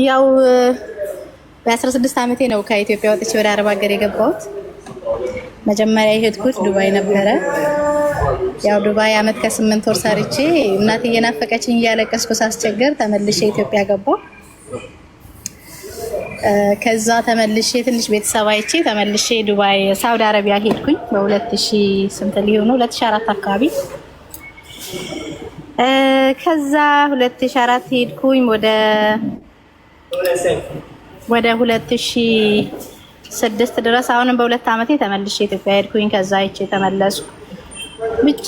ያው በ16 ዓመቴ ነው ከኢትዮጵያ ወጥቼ ወደ አረብ ሀገር የገባሁት። መጀመሪያ የሄድኩት ዱባይ ነበረ። ያው ዱባይ አመት ከ8 ወር ሰርቼ እናቴ እየናፈቀችኝ እያለቀስኩ ሳስቸገር ተመልሼ ኢትዮጵያ ገባሁ። ከዛ ተመልሼ ትንሽ ቤተሰብ አይቼ ተመልሼ ዱባይ ሳውዲ አረቢያ ሄድኩኝ በ2000 ስንት ሊሆን ነው 2004 አካባቢ። ከዛ 2004 ሄድኩኝ ወደ 2006 ድረስ አሁንም በ2 አመቴ ተመልሼ ኢትዮጵያ ሄድኩኝ። ከዛ አይቼ ተመለስኩ። ብቻ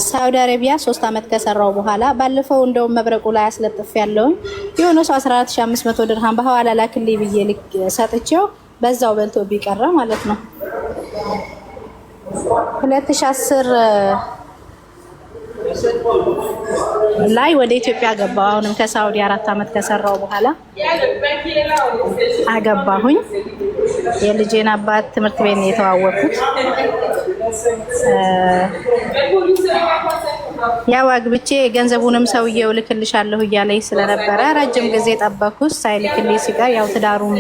ሳውዲ አረቢያ 3 አመት ከሰራው በኋላ ባለፈው እንደው መብረቁ ላይ አስለጥፍ ያለውን የሆነ ሰው 14500 ድርሃም በሐዋላ ላክልኝ ብዬ ልክ ሰጥቼው በዛው በልቶ ቢቀረ ማለት ነው። 2010 ላይ ወደ ኢትዮጵያ ገባሁ። አሁንም ከሳውዲ 4 አመት ከሰራው በኋላ አገባሁኝ። የልጄን አባት ትምህርት ቤት ነው የተዋወቅኩት። ያው አግብቼ ገንዘቡንም ሰውዬው ልክልሻለሁ እያለኝ ስለነበረ ረጅም ጊዜ ጠበኩት። ሳይልክልኝ ሲቀር ያው ትዳሩም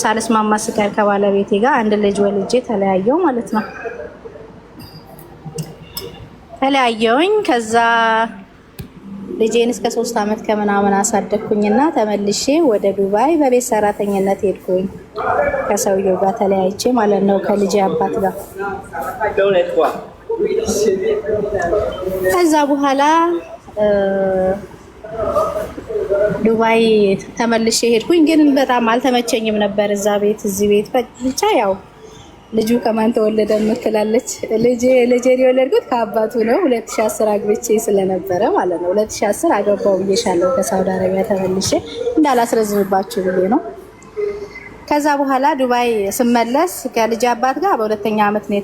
ሳልስማማ ሲቀር ከባለቤቴ ጋር አንድ ልጅ ወልጄ ተለያየው ማለት ነው። ተለያየውኝ። ከዛ ልጄን እስከ 3 አመት ከምናምን አሳደግኩኝና ተመልሼ ወደ ዱባይ በቤት ሰራተኝነት ሄድኩኝ። ከሰውየው ጋር ተለያይቼ ማለት ነው፣ ከልጄ አባት ጋር። ከዛ በኋላ ዱባይ ተመልሼ ሄድኩኝ። ግን በጣም አልተመቸኝም ነበር እዛ ቤት እዚህ ቤት። ብቻ ያው ልጁ ከማን ተወለደ ምትላለች። ልጄ የወለድኩት ከአባቱ ነው። 2010 አግብቼ ስለነበረ ማለት ነው። 2010 አገባው ብዬሻለሁ። ከሳውዲ አረቢያ ተመልሼ እንዳላስረዝምባችሁ ብዬ ነው። ከዛ በኋላ ዱባይ ስመለስ ከልጅ አባት ጋር በ2ኛ አመት ነው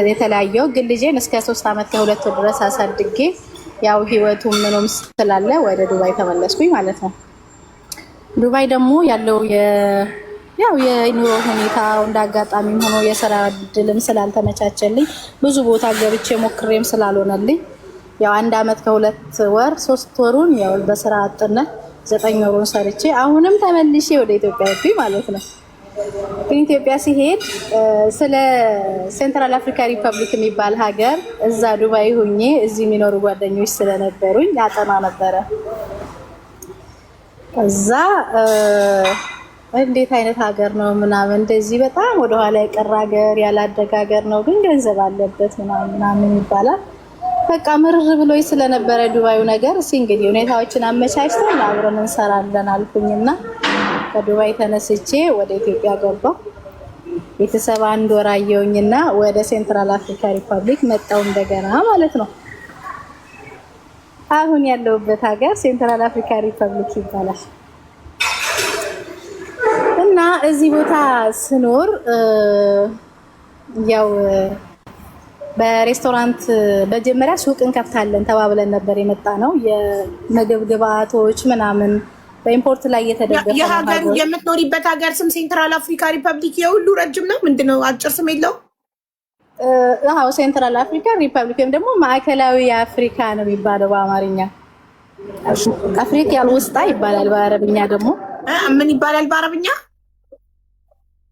የተለያየው። ግን ልጄን እስከ 3 አመት ከ2 ወር ድረስ አሳድጌ ያው ህይወቱ ምንም ስላለ ወደ ዱባይ ተመለስኩኝ ማለት ነው። ዱባይ ደግሞ ያለው የኑሮ ሁኔታ እንዳጋጣሚ ሆኖ የሥራ እድልም ስላልተመቻቸልኝ ብዙ ቦታ ገብቼ ሞክሬም ስላልሆነልኝ ያው 1 አመት ከ2 ወር 3 ወሩን ያው በስራ አጥነት 9 ወሩን ሰርቼ አሁንም ተመልሼ ወደ ኢትዮጵያ ሄድኩኝ ማለት ነው። ግን ኢትዮጵያ ሲሄድ ስለ ሴንትራል አፍሪካ ሪፐብሊክ የሚባል ሀገር እዛ ዱባይ ሆኜ እዚህ የሚኖሩ ጓደኞች ስለነበሩኝ አጠና ነበረ። ከዛ እንዴት አይነት ሀገር ነው ምናምን እንደዚህ በጣም ወደ ኋላ የቀረ ሀገር ያላደገ ሀገር ነው ግን ገንዘብ አለበት ምናምን ይባላል። በቃ ምርር ብሎኝ ስለነበረ ዱባዩ ነገር እንግዲህ ሁኔታዎችን አመቻችተን አብረን እንሰራለን አልኩኝና ከዱባይ ተነስቼ ወደ ኢትዮጵያ ገባሁ። ቤተሰብ 1 ወር አየሁኝና ወደ ሴንትራል አፍሪካ ሪፐብሊክ መጣሁ እንደገና ማለት ነው። አሁን ያለሁበት ሀገር ሴንትራል አፍሪካ ሪፐብሊክ ይባላል። እና እዚህ ቦታ ስኖር ያው በሬስቶራንት መጀመሪያ ሱቅ እንከፍታለን ተባብለን ነበር የመጣ ነው። የምግብ ግብአቶች ምናምን በኢምፖርት ላይ የተደገፈ ነው። የሀገሩ የምትኖሪበት ሀገር ስም ሴንትራል አፍሪካ ሪፐብሊክ የሁሉ ረጅም ነው። ምንድነው አጭር ስም የለውም? አዎ ሴንትራል አፍሪካ ሪፐብሊክ ወይም ደግሞ ማዕከላዊ አፍሪካ ነው የሚባለው በአማርኛ። አፍሪካ ያልውስጣ ይባላል በአረብኛ ደግሞ። ምን ይባላል በአረብኛ?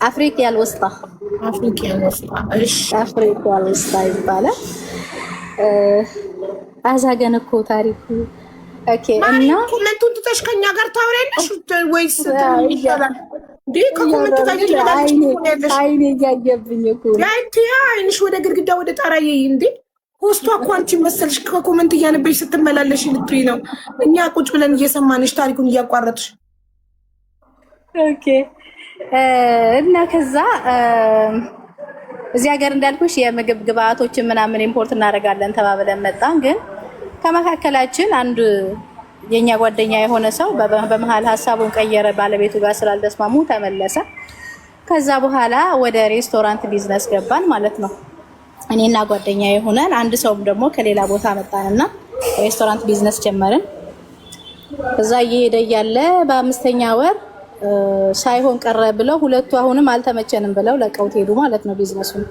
አፍሪካ ያልውስጣ። አፍሪካ ያልውስጣ። እሺ አፍሪካ ያልውስጣ ይባላል። አዛገን እኮ ታሪኩ። ኦኬ። እና ኮሜንቱን ትተሽ ከኛ ጋር ታወሪያለሽ ወይስ ይሻላል? ከኮሜንቱ ጋር አይኔ እያየብኝ እኮ አይንሽ ወደ ግድግዳ ወደ ጣራ እንዴ ሆስቷ እኮ አንቺ መሰልሽ ከኮሜንት እያነበሽ ስትመላለሽ ልትይ ነው። እኛ ቁጭ ብለን እየሰማንሽ ታሪኩን እያቋረጥሽ። ኦኬ። እና ከዛ እዚህ ሀገር እንዳልኩሽ የምግብ ግብአቶችን ምናምን ኢምፖርት እናደርጋለን ተባብለን መጣን። ግን ከመካከላችን አንድ የኛ ጓደኛ የሆነ ሰው በመሃል ሀሳቡን ቀየረ። ባለቤቱ ጋር ስላልተስማሙ ተመለሰ። ከዛ በኋላ ወደ ሬስቶራንት ቢዝነስ ገባን ማለት ነው። እኔና ጓደኛ የሆነን አንድ ሰውም ደግሞ ከሌላ ቦታ መጣንና ሬስቶራንት ቢዝነስ ጀመርን። ከዛ እየሄደ እያለ በ5ኛ ወር ሳይሆን ቀረ ብለው ሁለቱ አሁንም አልተመቸንም ብለው ለቀውት ሄዱ ማለት ነው ቢዝነሱን።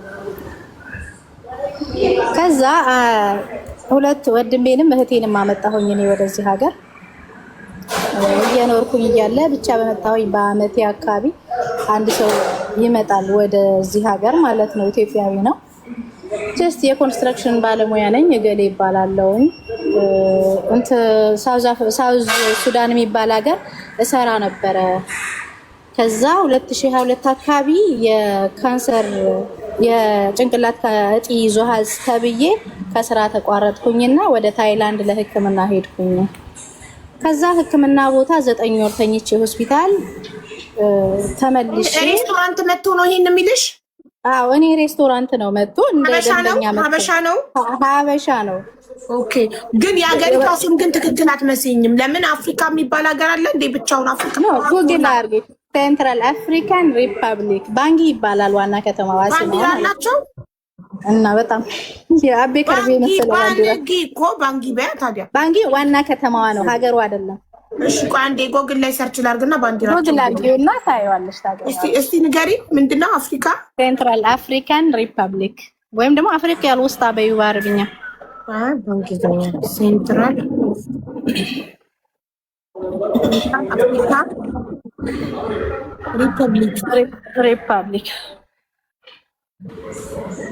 ከዛ ሁለት ወንድሜንም እህቴንም አመጣሁኝ እኔ ወደዚህ ሀገር እየኖርኩኝ እያለ ብቻ በመጣሁኝ በአመቴ አካባቢ አንድ ሰው ይመጣል ወደዚህ ሀገር ማለት ነው። ኢትዮጵያዊ ነው። ጀስት የኮንስትራክሽን ባለሙያ ነኝ እገሌ ይባላለሁኝ። ሳውዝ ሱዳን የሚባል ሀገር እሰራ ነበረ። ከዛ 2022 አካባቢ የካንሰር የጭንቅላት እጢ ይዞሃል ተብዬ ከስራ ተቋረጥኩኝና ወደ ታይላንድ ለሕክምና ሄድኩኝ። ከዛ ሕክምና ቦታ 9 ወር ተኝቼ ሆስፒታል ተመልሼ ሬስቶራንት መጥቶ ነው ይሄን የሚልሽ? አዎ እኔ ሬስቶራንት ነው መጥቶ እንደ ደንበኛ መጥቶ ሀበሻ ነው። ኦኬ ግን የሀገሪቷ ስም ግን ትክክል አትመስኝም። ለምን አፍሪካ የሚባል ሀገር አለ እንዴ? ብቻውን አፍሪካ ነው። ጉግል አድርጌ ሴንትራል አፍሪካን ሪፐብሊክ ባንጊ ይባላል ዋና ከተማዋ ሲሆን ያላቸው እና በጣም የአቤ ከርቤ መሰለ ባንጊ እኮ ባንጊ ታዲያ ባንጊ ዋና ከተማዋ ነው፣ ሀገሩ አይደለም። እሺ ቆይ አንዴ ጎግል ላይ ሰርች ላድርግና ባንዲራ ጎግል አድርጊውና ታይዋለሽ። ታዲያ እስቲ ንገሪ ምንድነው? አፍሪካ ሴንትራል አፍሪካን ሪፐብሊክ ወይም ደግሞ አፍሪካ ያልውስጥ አበዩ ባርብኛ በእንግሊዝኛ ሴንትራል አፍሪካ ሪፐብሊክ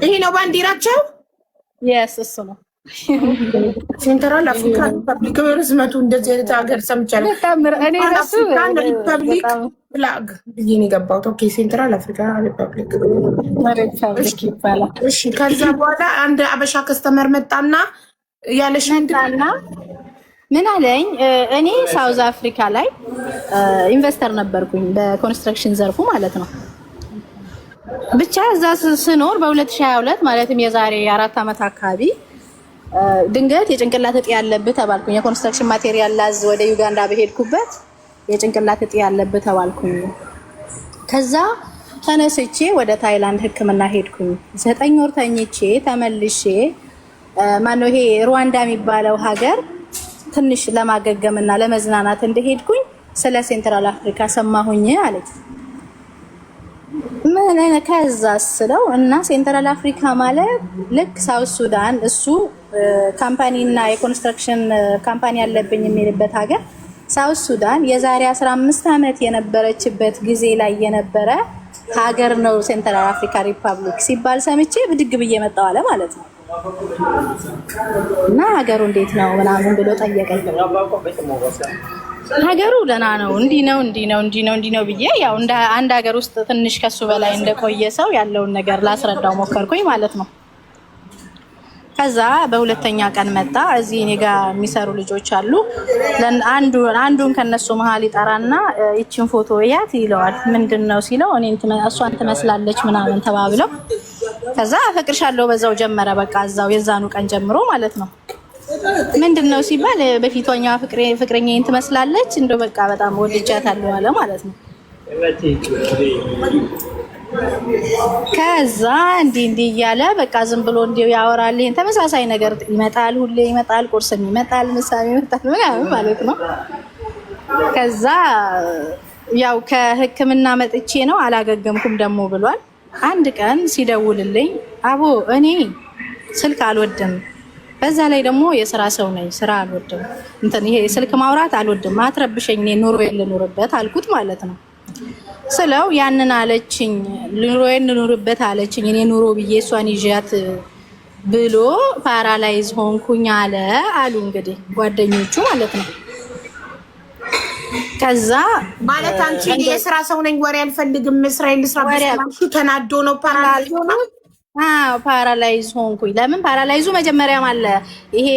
ይሄ ነው ባንዲራቸው። የስ እሱ ነው ሴንትራል አፍሪካ ሪፐብሊክ። ርዝመቱ እንደዚህ አይነት ሀገር ሰምቻለሁ። እኔ እሱ ሪፐብሊክ ፍላግ ይሄን የገባሁት። ኦኬ ሴንትራል አፍሪካ ሪፐብሊክ ይባላል። እሺ ከዛ በኋላ አንድ አበሻ ከስተመር መጣና ያለሽ መጣና ምን አለኝ፣ እኔ ሳውዝ አፍሪካ ላይ ኢንቨስተር ነበርኩኝ በኮንስትራክሽን ዘርፉ ማለት ነው። ብቻ እዛ ስኖር በ2022 ማለትም የዛሬ 4 ዓመት አካባቢ ድንገት የጭንቅላት እጢ ያለብህ ተባልኩኝ። የኮንስትራክሽን ማቴሪያል ላዝ ወደ ዩጋንዳ በሄድኩበት የጭንቅላት እጢ ያለብህ ተባልኩኝ። ከዛ ተነስቼ ወደ ታይላንድ ሕክምና ሄድኩኝ። 9 ወር ተኝቼ ተመልሼ ማነው ይሄ ሩዋንዳ የሚባለው ሀገር ትንሽ ለማገገምና ለመዝናናት እንደሄድኩኝ ስለ ሴንትራል አፍሪካ ሰማሁኝ አለች። ምን ከዛ ስለው እና ሴንትራል አፍሪካ ማለት ልክ ሳውዝ ሱዳን እሱ ካምፓኒና የኮንስትራክሽን ካምፓኒ ያለብኝ የሚልበት ሀገር ሳውዝ ሱዳን የዛሬ 15 ዓመት የነበረችበት ጊዜ ላይ የነበረ ሀገር ነው ሴንትራል አፍሪካ ሪፐብሊክ ሲባል ሰምቼ ብድግ ብዬ መጣሁ አለ ማለት ነው። እና ሀገሩ እንዴት ነው ምናምን ብሎ ጠየቀኝ። ሀገሩ ደህና ነው እንዲህ ነው ብዬ ያው እንደ አንድ ሀገር ውስጥ ትንሽ ከሱ በላይ እንደቆየ ሰው ያለውን ነገር ላስረዳው ሞከርኩኝ ማለት ነው። ከዛ በሁለተኛ ቀን መጣ። እዚህ እኔ ጋር የሚሰሩ ልጆች አሉ። አንዱን ከነሱ መሀል ይጠራና ይችን ፎቶ ያት ይለዋል። ምንድነው ሲለው እሷን ትመስላለች ምናምን ተባብለው ከዛ አፈቅርሻለሁ በዛው ጀመረ። በቃ እዛው የዛኑ ቀን ጀምሮ ማለት ነው። ምንድነው ሲባል በፊቷኛዋ ፍቅረኛዬን ትመስላለች እንደው በቃ በጣም ወድጃታለሁ አለ ማለት ነው። ከዛ እንዲህ እያለ በቃ ዝም ብሎ እንዲው ያወራል። ይሄን ተመሳሳይ ነገር ይመጣል፣ ሁሌ ይመጣል፣ ቁርስም ይመጣል፣ ምሳም ይመጣል ምናምን ማለት ነው። ከዛ ያው ከሕክምና መጥቼ ነው አላገገምኩም ደግሞ ብሏል። አንድ ቀን ሲደውልልኝ አቦ እኔ ስልክ አልወድም፣ በዛ ላይ ደግሞ የስራ ሰው ነኝ፣ ስራ አልወድም፣ ይሄ ስልክ ማውራት አልወድም፣ አትረብሸኝ፣ እኔ ኑሮ ልኑርበት አልኩት ማለት ነው። ስለው ያንን አለችኝ፣ ኑሮዬን ልኑርበት አለችኝ፣ እኔ ኑሮ ብዬ እሷን ይዣት ብሎ ፓራላይዝ ሆንኩኝ አሉ እንግዲህ ጓደኞቹ ማለት ነው። ከዛ ማለት አንቺ የስራ ሰው ነኝ ወሬ አልፈልግም እስራኤል ስራ ብቻ ተናዶ ነው ፓራላይዝ ሆነ። ፓራላይዝ ሆንኩኝ። ለምን ፓራላይዙ መጀመሪያም አለ። ይሄ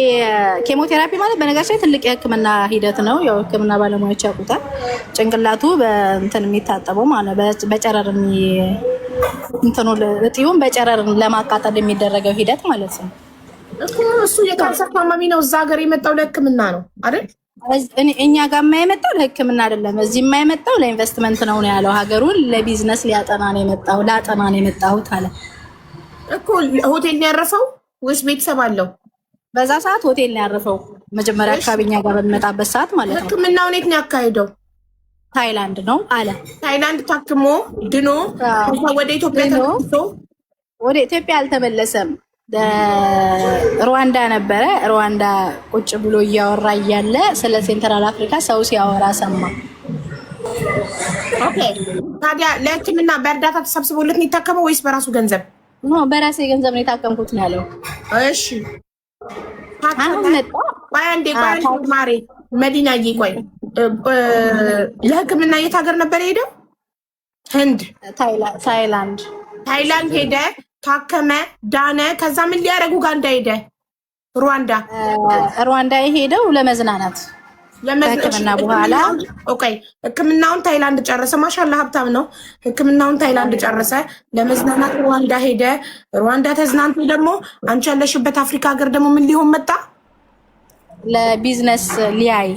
ኬሞቴራፒ ማለት በነገራችን ላይ ትልቅ የህክምና ሂደት ነው። ያው ህክምና ባለሙያዎች ያውቁታል። ጭንቅላቱ በእንትን የሚታጠበው ማለት በጨረር እጢውን በጨረር ለማቃጠል የሚደረገው ሂደት ማለት ነው። እሱ የካንሰር ታማሚ ነው። እዛ ሀገር የመጣው ለህክምና ነው አይደል? እኛ ጋር የማይመጣው ለህክምና አይደለም። እዚህ የማይመጣው ለኢንቨስትመንት ነው ያለው። ሀገሩን ለቢዝነስ ላጠና ነው የመጣሁት አለ እኮ። ሆቴል ነው ያረፈው ወይስ ቤተሰብ አለው? በዛ ሰዓት ሆቴል ነው ያረፈው። መጀመሪያ አካባቢ እኛ ጋር በሚመጣበት ሰዓት ማለት ነው። ህክምናውን የት ነው ያካሄደው? ታይላንድ ነው አለ። ታይላንድ ታክሞ ድኖ ወደ ኢትዮጵያ ተመልሶ ወደ ኢትዮጵያ አልተመለሰም። ሩዋንዳ ነበረ። ሩዋንዳ ቁጭ ብሎ እያወራ እያለ ስለ ሴንትራል አፍሪካ ሰው ሲያወራ ሰማ። ኦኬ ታዲያ ለሕክምና በእርዳታ ተሰብስቦለት ነው የታከመው ወይስ በራሱ ገንዘብ? ኖ በራሴ ገንዘብ ነው የታከምኩት ነው ያለው። እሺ አሁን መጣ። ባንዴ ማሬ መዲናዬ ቆይ ለሕክምና የት ሀገር ነበር የሄደው? ህንድ፣ ታይላንድ ሄደ፣ ታከመ፣ ዳነ። ከዛ ምን ሊያደርጉ ኡጋንዳ ሄደ? ሩዋንዳ የሄደው ለመዝናናት ሕክምና በኋላ ኦኬ ሕክምናውን ታይላንድ ጨረሰ። ማሻአላ ሀብታም ነው። ሕክምናውን ታይላንድ ጨረሰ። ለመዝናናት ሩዋንዳ ሄደ። ሩዋንዳ ተዝናንቶ ደግሞ አንቺ ያለሽበት አፍሪካ ሀገር ደግሞ ምን ሊሆን መጣ? ለቢዝነስ ሊያይ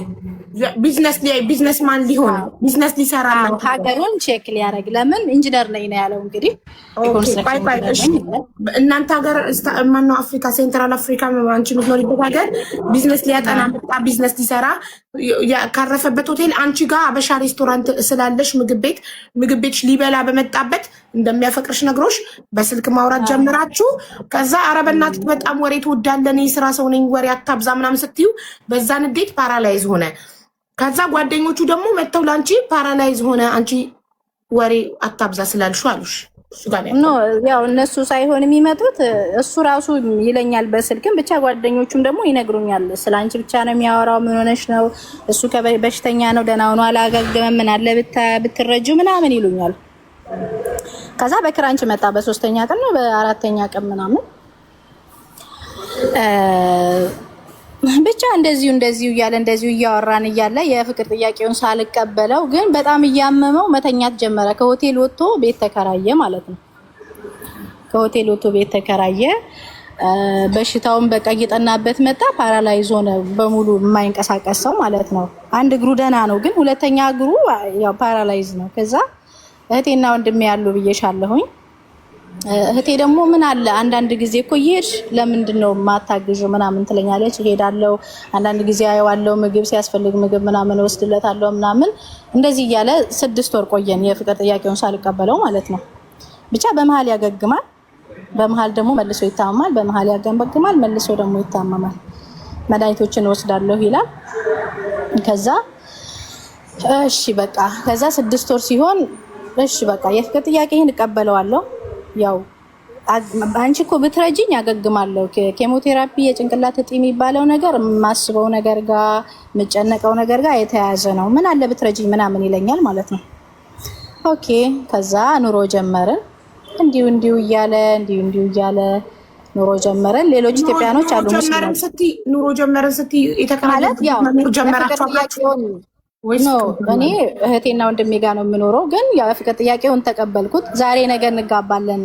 ቢዝነስ ማን ሊሆን ቢዝነስ ሊሰራ ነው። ሀገሩን ቼክ ሊያደርግ ለምን ኢንጂነር ነኝ ነው ያለው። እንግዲህ እናንተ ሀገር ማነው አፍሪካ ሴንትራል አፍሪካ አንቺ የምትኖሪበት ሀገር ቢዝነስ ሊያጠና መጣ። ቢዝነስ ሊሰራ ካረፈበት ሆቴል አንቺ ጋር አበሻ ሬስቶራንት ስላለሽ ምግብ ቤት ሊበላ በመጣበት እንደሚያፈቅርሽ ነግሮሽ በስልክ ማውራት ጀምራችሁ ከዛ ኧረ በእናትህ በጣም ወሬ ትወዳለህ፣ እኔ ስራ ሰው ነኝ ወሬ አታብዛ ምናምን ስትዩ በዛ ንዴት ፓራላይዝ ሆነ። ከዛ ጓደኞቹ ደግሞ መተው ላንቺ ፓራላይዝ ሆነ አንቺ ወሬ አታብዛ ስላልሹ አሉሽ። ኖ ያው እነሱ ሳይሆን የሚመጡት እሱ ራሱ ይለኛል በስልክም ብቻ ጓደኞቹም ደግሞ ይነግሩኛል። ስላንቺ ብቻ ነው የሚያወራው። ምን ሆነሽ ነው? እሱ በሽተኛ ነው፣ ደህና ሆኖ አላገገመም፣ ምን አለ ብትረጁ ምናምን ይሉኛል። ከዛ በክራንች መጣ። በሶስተኛ ቀን ነው በአራተኛ ቀን ምናምን ብቻ እንደዚሁ እያለ እንደዚሁ እያወራን እያለ የፍቅር ጥያቄውን ሳልቀበለው ግን በጣም እያመመው መተኛት ጀመረ። ከሆቴል ወጥቶ ቤት ተከራየ ማለት ነው። ከሆቴል ወጥቶ ቤት ተከራየ። በሽታውን በቃ እየጠናበት መጣ። ፓራላይዝ ሆነ፣ በሙሉ የማይንቀሳቀስ ሰው ማለት ነው። አንድ እግሩ ደህና ነው፣ ግን ሁለተኛ እግሩ ያው ፓራላይዝ ነው። ከዛ እህቴና ወንድሜ ያሉ ብዬሻለሁኝ። እህቴ ደግሞ ምን አለ አንዳንድ ጊዜ እኮ እየሄድሽ ለምንድን ነው ማታግዥ ምናምን ትለኛለች። እሄዳለሁ፣ አንዳንድ ጊዜ አየዋለሁ፣ ምግብ ሲያስፈልግ ምግብ ምናምን ወስድለታለሁ ምናምን። እንደዚህ እያለ 6 ወር ቆየን፣ የፍቅር ጥያቄውን ሳልቀበለው ማለት ነው። ብቻ በመሀል ያገግማል፣ በመሀል ደግሞ መልሶ ይታመማል፣ በመሀል ያገግማል፣ መልሶ ደግሞ ይታመማል። መድኃኒቶችን ወስዳለሁ ይላል። ከዛ እሺ በቃ ከዛ 6 ወር ሲሆን እሺ በቃ የፍቅር ጥያቄህን እቀበለዋለሁ፣ ያው አንቺ እኮ ብትረጂኝ ያገግማለሁ። ኬሞቴራፒ የጭንቅላት እጢ የሚባለው ነገር የማስበው ነገር ጋር የምጨነቀው ነገር ጋር የተያያዘ ነው። ምን አለ ብትረጂኝ ምናምን ይለኛል ማለት ነው። ኦኬ ከዛ ኑሮ ጀመርን። እንዲሁ እያለ ኑሮ ጀመረን። ሌሎች ኢትዮጵያኖች አሉ ኑሮ ጀመረን ስትይ የተከራለት ያው ጀመራችሁ ኖ እኔ እህቴና ወንድሜ ጋር ነው የምኖረው። ግን ያው የፍቅር ጥያቄውን ተቀበልኩት። ዛሬ ነገ እንጋባለን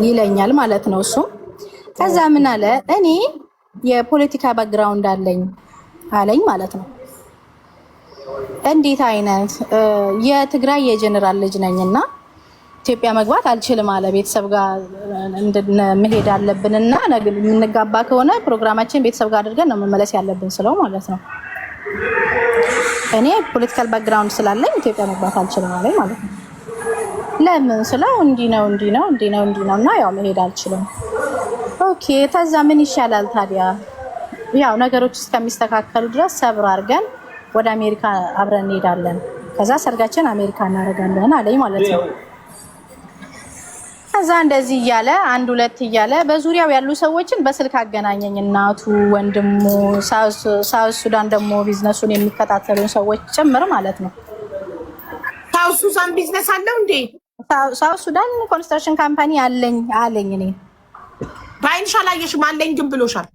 ይለኛል ማለት ነው እሱ። ከዛ ምን አለ እኔ የፖለቲካ ባክግራውንድ አለኝ ማለት ነው። እንዴት አይነት የትግራይ የጀነራል ልጅ ነኝና ኢትዮጵያ መግባት አልችልም አለ። ቤተሰብ ጋር መሄድ አለብንና የምንጋባ ከሆነ ፕሮግራማችን ቤተሰብ ጋር አድርገን ነው መመለስ ያለብን ስለው ማለት ነው። እኔ ፖለቲካል ባክግራውንድ ስላለኝ ኢትዮጵያ መግባት አልችልም አለኝ ማለት ነው። ለምን ስለው እንዲህ ነው እና ያው መሄድ አልችልም። ኦኬ ተዛ ምን ይሻላል ታዲያ? ያው ነገሮች እስከሚስተካከሉ ድረስ ሰብር አድርገን ወደ አሜሪካ አብረን እንሄዳለን። ከዛ ሰርጋችን አሜሪካ እናደርጋለን አለኝ ማለት ነው። ከዛ እንደዚህ እያለ 1-2 እያለ በዙሪያው ያሉ ሰዎችን በስልክ አገናኘኝ። እናቱ፣ ወንድሙ፣ ሳውዝ ሱዳን ደግሞ ቢዝነሱን የሚከታተሉ ሰዎች ጭምር ማለት ነው። ሳውዝ ሱዳን ቢዝነስ አለው እንዴ? ሳውዝ ሱዳን ኮንስትራክሽን ካምፓኒ አለኝ። እኔ ባይንሽ አላየሽም? አለኝ ግን ብሎሻል?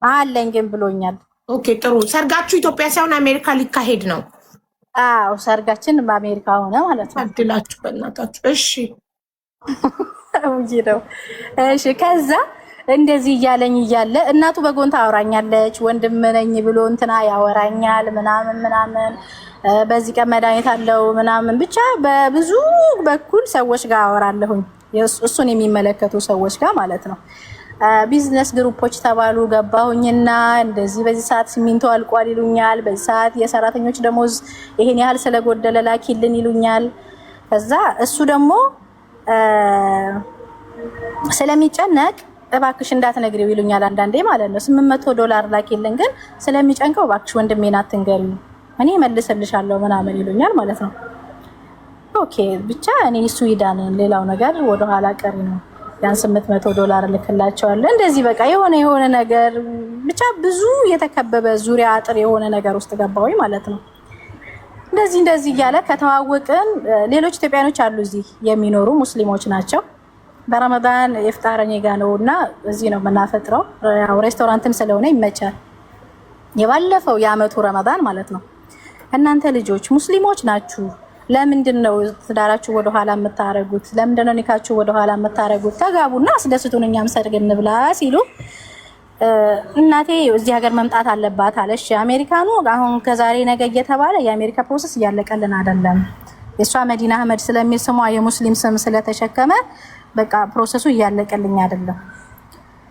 አለኝ ግን ብሎኛል። ኦኬ ጥሩ። ሰርጋችሁ ኢትዮጵያ ሳይሆን አሜሪካ ሊካሄድ ነው? አዎ ሰርጋችን በአሜሪካ ሆነ ማለት ነው። አድላችሁ በእናታችሁ። እሺ ነው። እሺ ከዛ እንደዚህ እያለ እናቱ በጎን ታወራኛለች። ወንድም ነኝ ብሎ እንትና ያወራኛል ምናምን በዚህ ቀን መድኃኒት አለው ምናምን ብቻ በብዙ በኩል ሰዎች ጋር አወራለሁኝ፣ እሱን የሚመለከቱ ሰዎች ጋር ማለት ነው። ቢዝነስ ግሩፖች ተባሉ ገባሁኝና እንደዚህ በዚህ ሰዓት ሲሚንቶ አልቋል ይሉኛል። በዚህ ሰዓት የሰራተኞች ደሞዝ ይሄን ያህል ስለጎደለ ላኪልን ይሉኛል። ከዛ እሱ ደግሞ ስለሚጨነቅ እባክሽ እንዳትነግሪው ይሉኛል አንዳንዴ ማለት ነው። $800 ላኪልን ግን ስለሚጨንቀው እባክሽ ወንድሜን አትንገሪው እኔ መልስልሻለሁ ምናምን ይሉኛል ማለት ነው። ኦኬ ብቻ እኔ ስዊዳንን ሌላው ነገር ወደኋላ ቀሪ ነው። ያን $800 ልክላቸዋለሁ። እንደዚህ በቃ የሆነ ነገር ብቻ ብዙ የተከበበ ዙሪያ አጥር የሆነ ነገር ውስጥ ገባሁኝ ማለት ነው። እንደዚህ እያለ ከተዋወቅን ሌሎች ኢትዮጵያኖች አሉ እዚህ የሚኖሩ ሙስሊሞች ናቸው። በረመዳን ኢፍጣር እኔ ጋ ነው እና እዚህ ነው የምናፈጥረው። ያው ሬስቶራንትም ስለሆነ ይመቻል። የባለፈው የአመቱ ረመዳን ማለት ነው። እናንተ ልጆች ሙስሊሞች ናችሁ፣ ለምንድን ነው ትዳራችሁ ወደኋላ የምታረጉት? ለምንድን ነው ኒካችሁ ወደኋላ የምታረጉት? ተጋቡና አስደስቱን እኛም ሰርግ እንብላ ሲሉ እናቴ እዚህ ሀገር መምጣት አለባት አለሽ። አሜሪካኑ አሁን ከዛሬ ነገ እየተባለ የአሜሪካ ፕሮሰስ እያለቀልን አይደለም። የእሷ መዲና አህመድ ስለሚል ስሟ የሙስሊም ስም ስለተሸከመ በቃ ፕሮሰሱ እያለቀልኝ አይደለም።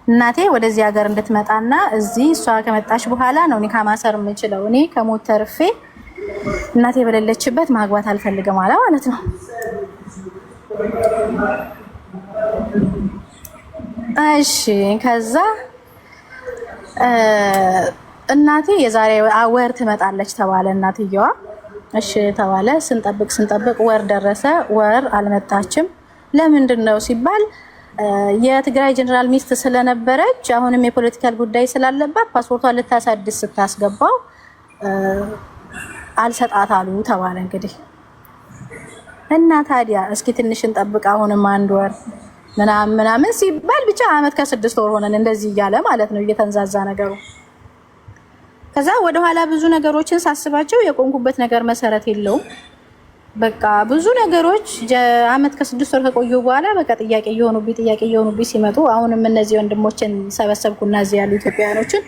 እናቴ ወደዚህ ሀገር እንድትመጣና እዚህ እሷ ከመጣች በኋላ ነው ኒካ ማሰር የምችለው። እኔ ከሞት ተርፌ እናቴ በሌለችበት ማግባት አልፈልግም አለ ማለት ነው። እሺ ከዛ እናቴ የዛሬ ወር ትመጣለች ተባለ። እናትየዋ እሺ ተባለ። ስንጠብቅ ወር ደረሰ። ወር አልመጣችም። ለምንድን ነው ሲባል የትግራይ ጀነራል ሚስት ስለነበረች አሁንም የፖለቲካል ጉዳይ ስላለባት ፓስፖርቷን ልታሳድስ ስታስገባው አልሰጣት አሉ ተባለ። እንግዲህ እና ታዲያ እስኪ ትንሽ እንጠብቅ አሁንም አንድ ወር ምናምን ሲባል ብቻ አመት ከ6 ወር ሆነን እንደዚህ እያለ ማለት ነው እየተንዛዛ ነገሩ። ከዛ ወደኋላ ብዙ ነገሮችን ሳስባቸው የቆንኩበት ነገር መሰረት የለውም። በቃ ብዙ ነገሮች አመት ከ6 ወር ከቆዩ በኋላ በቃ ጥያቄ እየሆኑብኝ ሲመጡ አሁንም እነዚህ ወንድሞችን ሰበሰብኩና እዚህ ያሉ ኢትዮጵያውያኖችን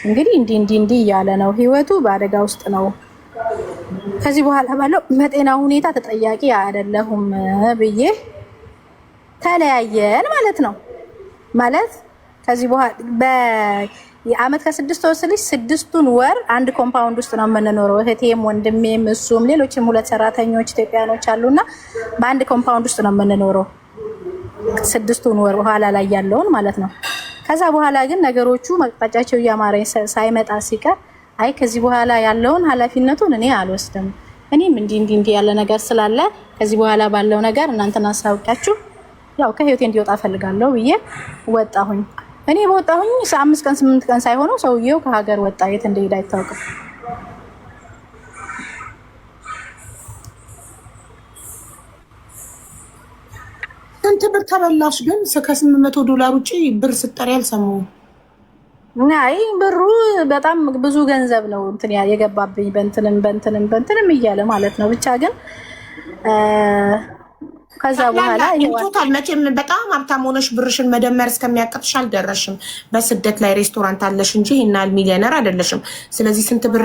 እንግዲህ እንዲህ እያለ ነው ህይወቱ በአደጋ ውስጥ ነው። ከዚህ በኋላ ባለው በጤና ሁኔታ ተጠያቂ አይደለሁም ብዬ ተለያየን ማለት ነው። ማለት ከዚህ በኋላ በአመት ከ6 ወር ስልሽ 6ቱን ወር አንድ ኮምፓውንድ ውስጥ ነው የምንኖረው። እህቴም ወንድሜም እሱም ሌሎችም 2 ሰራተኞች ኢትዮጵያኖች አሉና በአንድ ኮምፓውንድ ውስጥ ነው የምንኖረው 6ቱን ወር በኋላ ላይ ያለውን ማለት ነው። ከዛ በኋላ ግን ነገሮቹ መቅጣጫቸው እያማረኝ ሳይመጣ ሲቀር አይ ከዚህ በኋላ ያለውን ኃላፊነቱን እኔ አልወስድም፣ እኔም እንዲህ ያለ ነገር ስላለ ከዚህ በኋላ ባለው ነገር እናንተን አሳውቃችሁ ያው ከህይወቴ እንዲወጣ ፈልጋለሁ ብዬ ወጣሁኝ። እኔ በወጣሁኝ 5 ቀን 8 ቀን ሳይሆነው ሰውየው ከሀገር ወጣ። የት እንደሄደ አይታወቅም። ስንት ብር ተበላሽ ግን? ከ$800 ውጪ ብር ስጠሪ አልሰማሁም። አይ ብሩ በጣም ብዙ ገንዘብ ነው እንትን የገባብኝ በእንትንም እያለ ማለት ነው። ብቻ ግን ከዛ በኋላ ቶታል መቼም በጣም ሀብታም ሆነሽ ብርሽን መደመር እስከሚያቀጥሽ አልደረሽም። በስደት ላይ ሬስቶራንት አለሽ እንጂ ይሄን ያህል ሚሊዮነር አይደለሽም። ስለዚህ ስንት ብር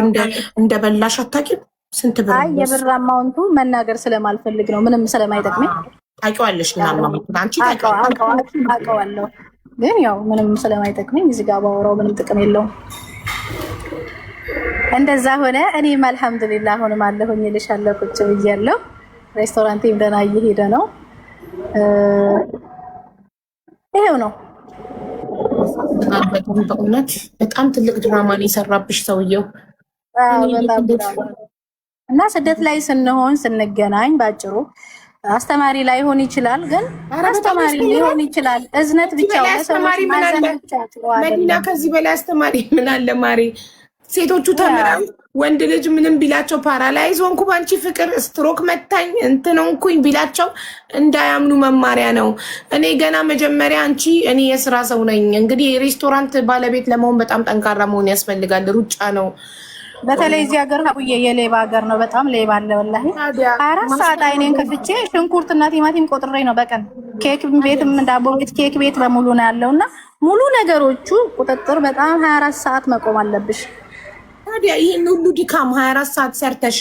እንደበላሽ አታውቂም? ስንት ብር? አይ የብር አማውንቱ መናገር ስለማልፈልግ ነው፣ ምንም ስለማይጠቅመኝ። ታውቂዋለሽ ግን አማውንቱ አንቺ ታውቂዋለሁ፣ ግን ያው ምንም ስለማይጠቅመኝ እዚህ ጋር ባወራው ምንም ጥቅም የለውም። እንደዛ ሆነ። እኔም አልሐምዱሊላህ አሁንም አለሁኝ እልሻለሁ፣ ቁጭ ብያለሁ። ሬስቶራንቴም ደህና እየሄደ ነው። ይሄው ነው። በእውነት በጣም ትልቅ ድራማ ነው የሰራብሽ ሰውየው። እና ስደት ላይ ስንገናኝ ባጭሩ አስተማሪ ላይሆን ይችላል፣ ግን አስተማሪ ሊሆን ይችላል። እዝነት ብቻ አስተማሪ ምን አለ መዲና? ከዚህ በላይ አስተማሪ ምን አለ ማሪ? ሴቶቹ ተምረው ወንድ ልጅ ምንም ቢላቸው ፓራላይዝ ሆንኩ ባንቺ ፍቅር ስትሮክ መታኝ እንትን ሆንኩኝ ቢላቸው እንዳያምኑ መማሪያ ነው። እኔ ገና መጀመሪያ እኔ የስራ ሰው ነኝ። እንግዲህ የሬስቶራንት ባለቤት ለመሆን በጣም ጠንካራ መሆን ያስፈልጋል። ሩጫ ነው። በተለይ እዚህ ሀገር ሀቡዬ የሌባ ሀገር ነው። በጣም ሌባ አለ ወላሂ። 4 ሰዓት አይኔን ከፍቼ ሽንኩርትና ቲማቲም ቆጥሬ ነው በቀን። ኬክ ቤትም ዳቦ ቤት ኬክ ቤት በሙሉ ነው ያለውና ሙሉ ነገሮቹ ቁጥጥር በጣም 24 ሰዓት መቆም አለብሽ። ታዲያ ይሄን ሁሉ ድካም 24 ሰዓት ሰርተሽ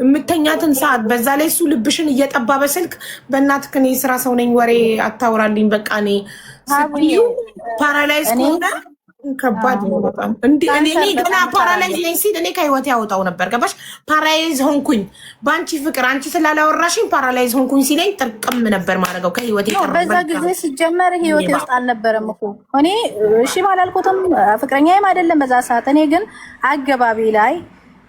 የምተኛትን ሰዓት በዛ ላይ እሱ ልብሽን እየጠባ በስልክ በእናትህ እኔ የስራ ሰው ነኝ ወሬ አታውራልኝ። በቃ እኔ ፓራላይዝ ከሆነ ከባድ ነው በጣም እንዴ። እኔ ገና ፓራላይዝ ነኝ ሲል እኔ ከህይወት ያወጣው ነበር። ገባሽ? ፓራላይዝ ሆንኩኝ ባንቺ ፍቅር፣ አንቺ ስላላወራሽኝ ፓራላይዝ ሆንኩኝ ሲለኝ ጥርቅም ነበር ማድረገው ከህይወት ይቀር። በዛ ጊዜ ሲጀመር ህይወት ውስጥ አልነበረም እኮ እኔ እሺ ባላልኩትም ፍቅረኛዬም አይደለም በዛ ሰዓት። እኔ ግን አገባቢ ላይ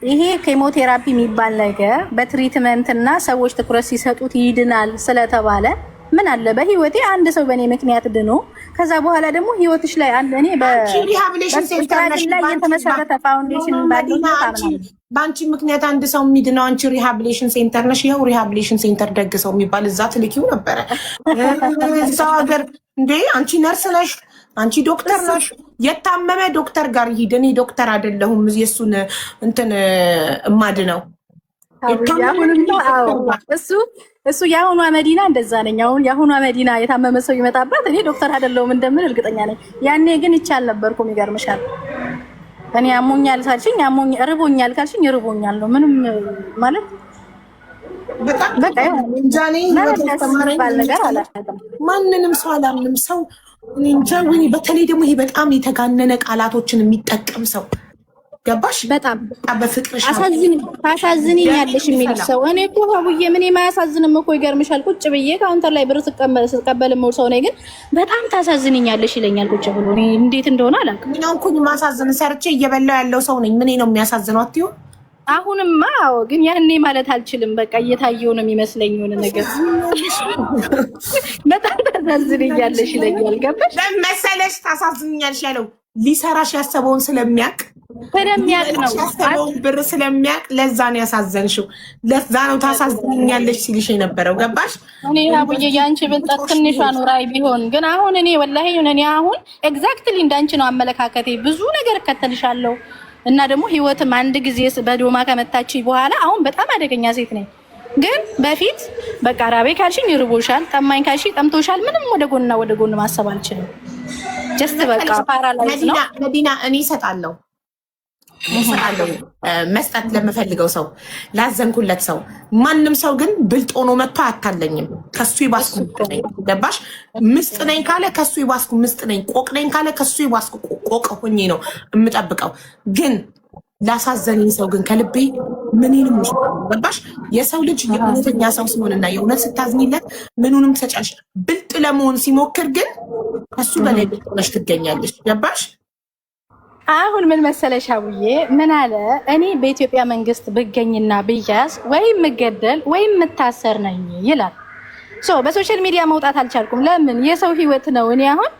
ይሄ ኬሞቴራፒ የሚባል ነገር በትሪትመንትና ሰዎች ትኩረት ሲሰጡት ይድናል ስለተባለ ምን አለ በህይወቴ አንድ ሰው በእኔ ምክንያት ድኖ ከዛ በኋላ ደግሞ ህይወትሽ ላይ አንድ እኔ በሪሃቢሊቴሽን ሴንተር ላይ የተመሰረተ ፋውንዴሽን ባለው በአንቺ ምክንያት አንድ ሰው የሚድነው አንቺ ሪሃቢሊቴሽን ሴንተር ነሽ። ይኸው ሪሃቢሊቴሽን ሴንተር ደግ ሰው የሚባል እዛ ትልኪው ነበረ እዛው ሀገር እንዴ። አንቺ ነርስ ነሽ፣ አንቺ ዶክተር ነሽ። የታመመ ዶክተር ጋር ሂድ። እኔ ዶክተር አይደለሁም የሱን እንትን እማድነው እሱ የአሁኗ መዲና እንደዛ ነኝ። አሁን የአሁኗ መዲና የታመመ ሰው ይመጣባት እኔ ዶክተር አይደለሁም እንደምን እርግጠኛ ነኝ። ያኔ ግን ይቻል ነበርኩም። ይገርምሻል። እኔ አሞኛል ካልሽኝ እርቦኛል ካልሽኝ እርቦኛል ነው። ምንም ማለት በቃ እንጃኔ ነገር አላውቅም። ማንንም ሰው አላምንም። ሰው እኔ እንጃ። በተለይ ደግሞ ይሄ በጣም የተጋነነ ቃላቶችን የሚጠቀም ሰው ገባሽ? በጣም በፍቅርሽ ታሳዝኝኛለሽ የሚል ሰው እኔ እኮ ሀቡዬ ምን የማያሳዝንም እኮ ይገርምሻል። ቁጭ ብዬ ካውንተር ላይ ብር ስቀበል ሞር ሰው ነኝ፣ ግን በጣም ታሳዝኝኛለሽ ይለኛል ቁጭ ብሎ። እኔ እንዴት እንደሆነ አላውቅም። ምን እንኩኝ ማሳዝን ሰርቼ እየበላው ያለው ሰው ነኝ። ምን ነው የሚያሳዝነው? አትዩ አሁንማ ግን ያኔ ማለት አልችልም። በቃ እየታየው ነው የሚመስለኝ የሆነ ነገር። በጣም ታሳዝኝኛለሽ ይለኛል። ገባሽ መሰለሽ? ታሳዝኛለሽ ያለው ሊሰራሽ ያሰበውን ስለሚያውቅ ነው ያሰበውን ብር ስለሚያውቅ ለዛ ነው ያሳዘንሽው። ለዛ ነው ታሳዝኛለሽ ሲልሽ የነበረው። ገባሽ? እኔ አቡዬ ያንቺ ብልጠት ትንሿ ኑራይ ቢሆን ግን አሁን እኔ ወላሂ እኔ አሁን ኤግዛክትሊ እንዳንቺ ነው አመለካከቴ። ብዙ ነገር እከተልሻለሁ እና ደግሞ ህይወትም አንድ ጊዜ በዶማ ከመታች በኋላ አሁን በጣም አደገኛ ሴት ነኝ። ግን በፊት በቃ ራቤ ካልሽኝ ይርቦሻል፣ ጠማኝ ካልሽኝ ጠምቶሻል። ምንም ወደ ጎን ማሰብ አልችልም። ጀስት በቃ ፓራላይዝ ነው። መዲና እኔ እሰጣለሁ መስጠት ለምፈልገው ሰው ላዘንኩለት ሰው። ማንም ሰው ግን ብልጥ ሆኖ መጥቶ አታለኝም። ከሱ ይባስኩ ገባሽ? ምስጥ ነኝ ካለ ከሱ ይባስኩ ምስጥ ነኝ፣ ቆቅ ነኝ ካለ ከሱ ይባስኩ ቆቅ ሆኜ ነው የምጠብቀው። ግን ላሳዘነኝ ሰው ግን ከልቤ ምንንም ገባሽ? የሰው ልጅ የእውነተኛ ሰው ሲሆንና የእውነት ስታዝኝለት ምኑንም ትሰጫለሽ። ብልጥ ለመሆን ሲሞክር ግን ከሱ በላይ ብልጥ ሆነሽ ትገኛለሽ። ገባሽ? አሁን ምን መሰለሽ አቡዬ፣ ምን አለ እኔ በኢትዮጵያ መንግስት ብገኝና ብያዝ ወይም ምገደል ወይም ምታሰር ነኝ ይላል። በሶሻል ሚዲያ መውጣት አልቻልኩም። ለምን? የሰው ህይወት ነው። እኔ አሁን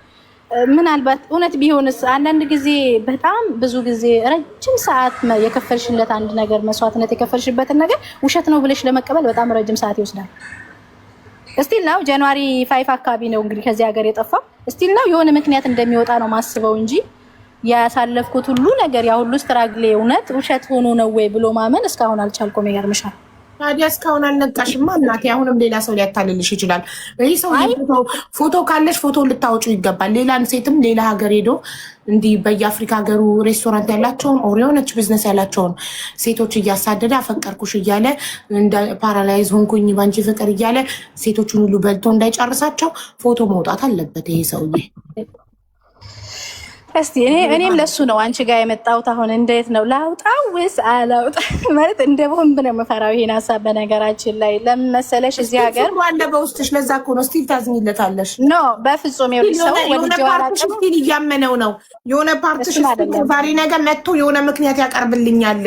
ምናልባት እውነት ቢሆንስ አንዳንድ ጊዜ በጣም ብዙ ጊዜ ረጅም ሰዓት የከፈልሽለት አንድ ነገር መስዋዕትነት የከፈልሽበትን ነገር ውሸት ነው ብለሽ ለመቀበል በጣም ረጅም ሰዓት ይወስዳል። እስቲል ነው ጃንዋሪ 5 አካባቢ ነው እንግዲህ ከዚህ ሀገር የጠፋው። እስቲል ነው የሆነ ምክንያት እንደሚወጣ ነው ማስበው እንጂ ያሳለፍኩት ሁሉ ነገር ያ ሁሉ ስትራግሌ እውነት ውሸት ሆኖ ነው ወይ ብሎ ማመን እስካሁን አልቻልኩም። ይገርምሻል። ታዲያ እስካሁን አልነቃሽማ እናቴ። አሁንም ሌላ ሰው ሊያታልልሽ ይችላል። ይህ ሰው ፎቶ ካለሽ ፎቶ ልታወጩ ይገባል። ሌላን ሴትም ሌላ ሀገር ሄዶ እንዲህ በየአፍሪካ ሀገሩ ሬስቶራንት ያላቸውን ኦር የሆነች ቢዝነስ ያላቸውን ሴቶች እያሳደደ አፈቀርኩሽ እያለ እንደ ፓራላይዝ ሆንኩኝ ባንቺ ፍቅር እያለ ሴቶቹን ሁሉ በልቶ እንዳይጨርሳቸው ፎቶ መውጣት አለበት ይሄ ሰውዬ። እስቲ እኔም ለሱ ነው አንቺ ጋር የመጣሁት። አሁን እንዴት ነው ላውጣው ወይስ አላውጣ? ማለት እንደ ቦምብ ነው የምፈራው ይሄን ሀሳብ። በነገራችን ላይ ለምን መሰለሽ እዚህ ሀገር ዋለ በውስጥሽ ለዛ እኮ ነው ስቲል ታዝኝለታለሽ። ኖ በፍጹም ይኸውልሽ ሰው ወደ ፓርትሽ ስቲል እያመነው ነው። የሆነ ፓርትሽ ዛሬ ነገር መጥቶ የሆነ ምክንያት ያቀርብልኛል፣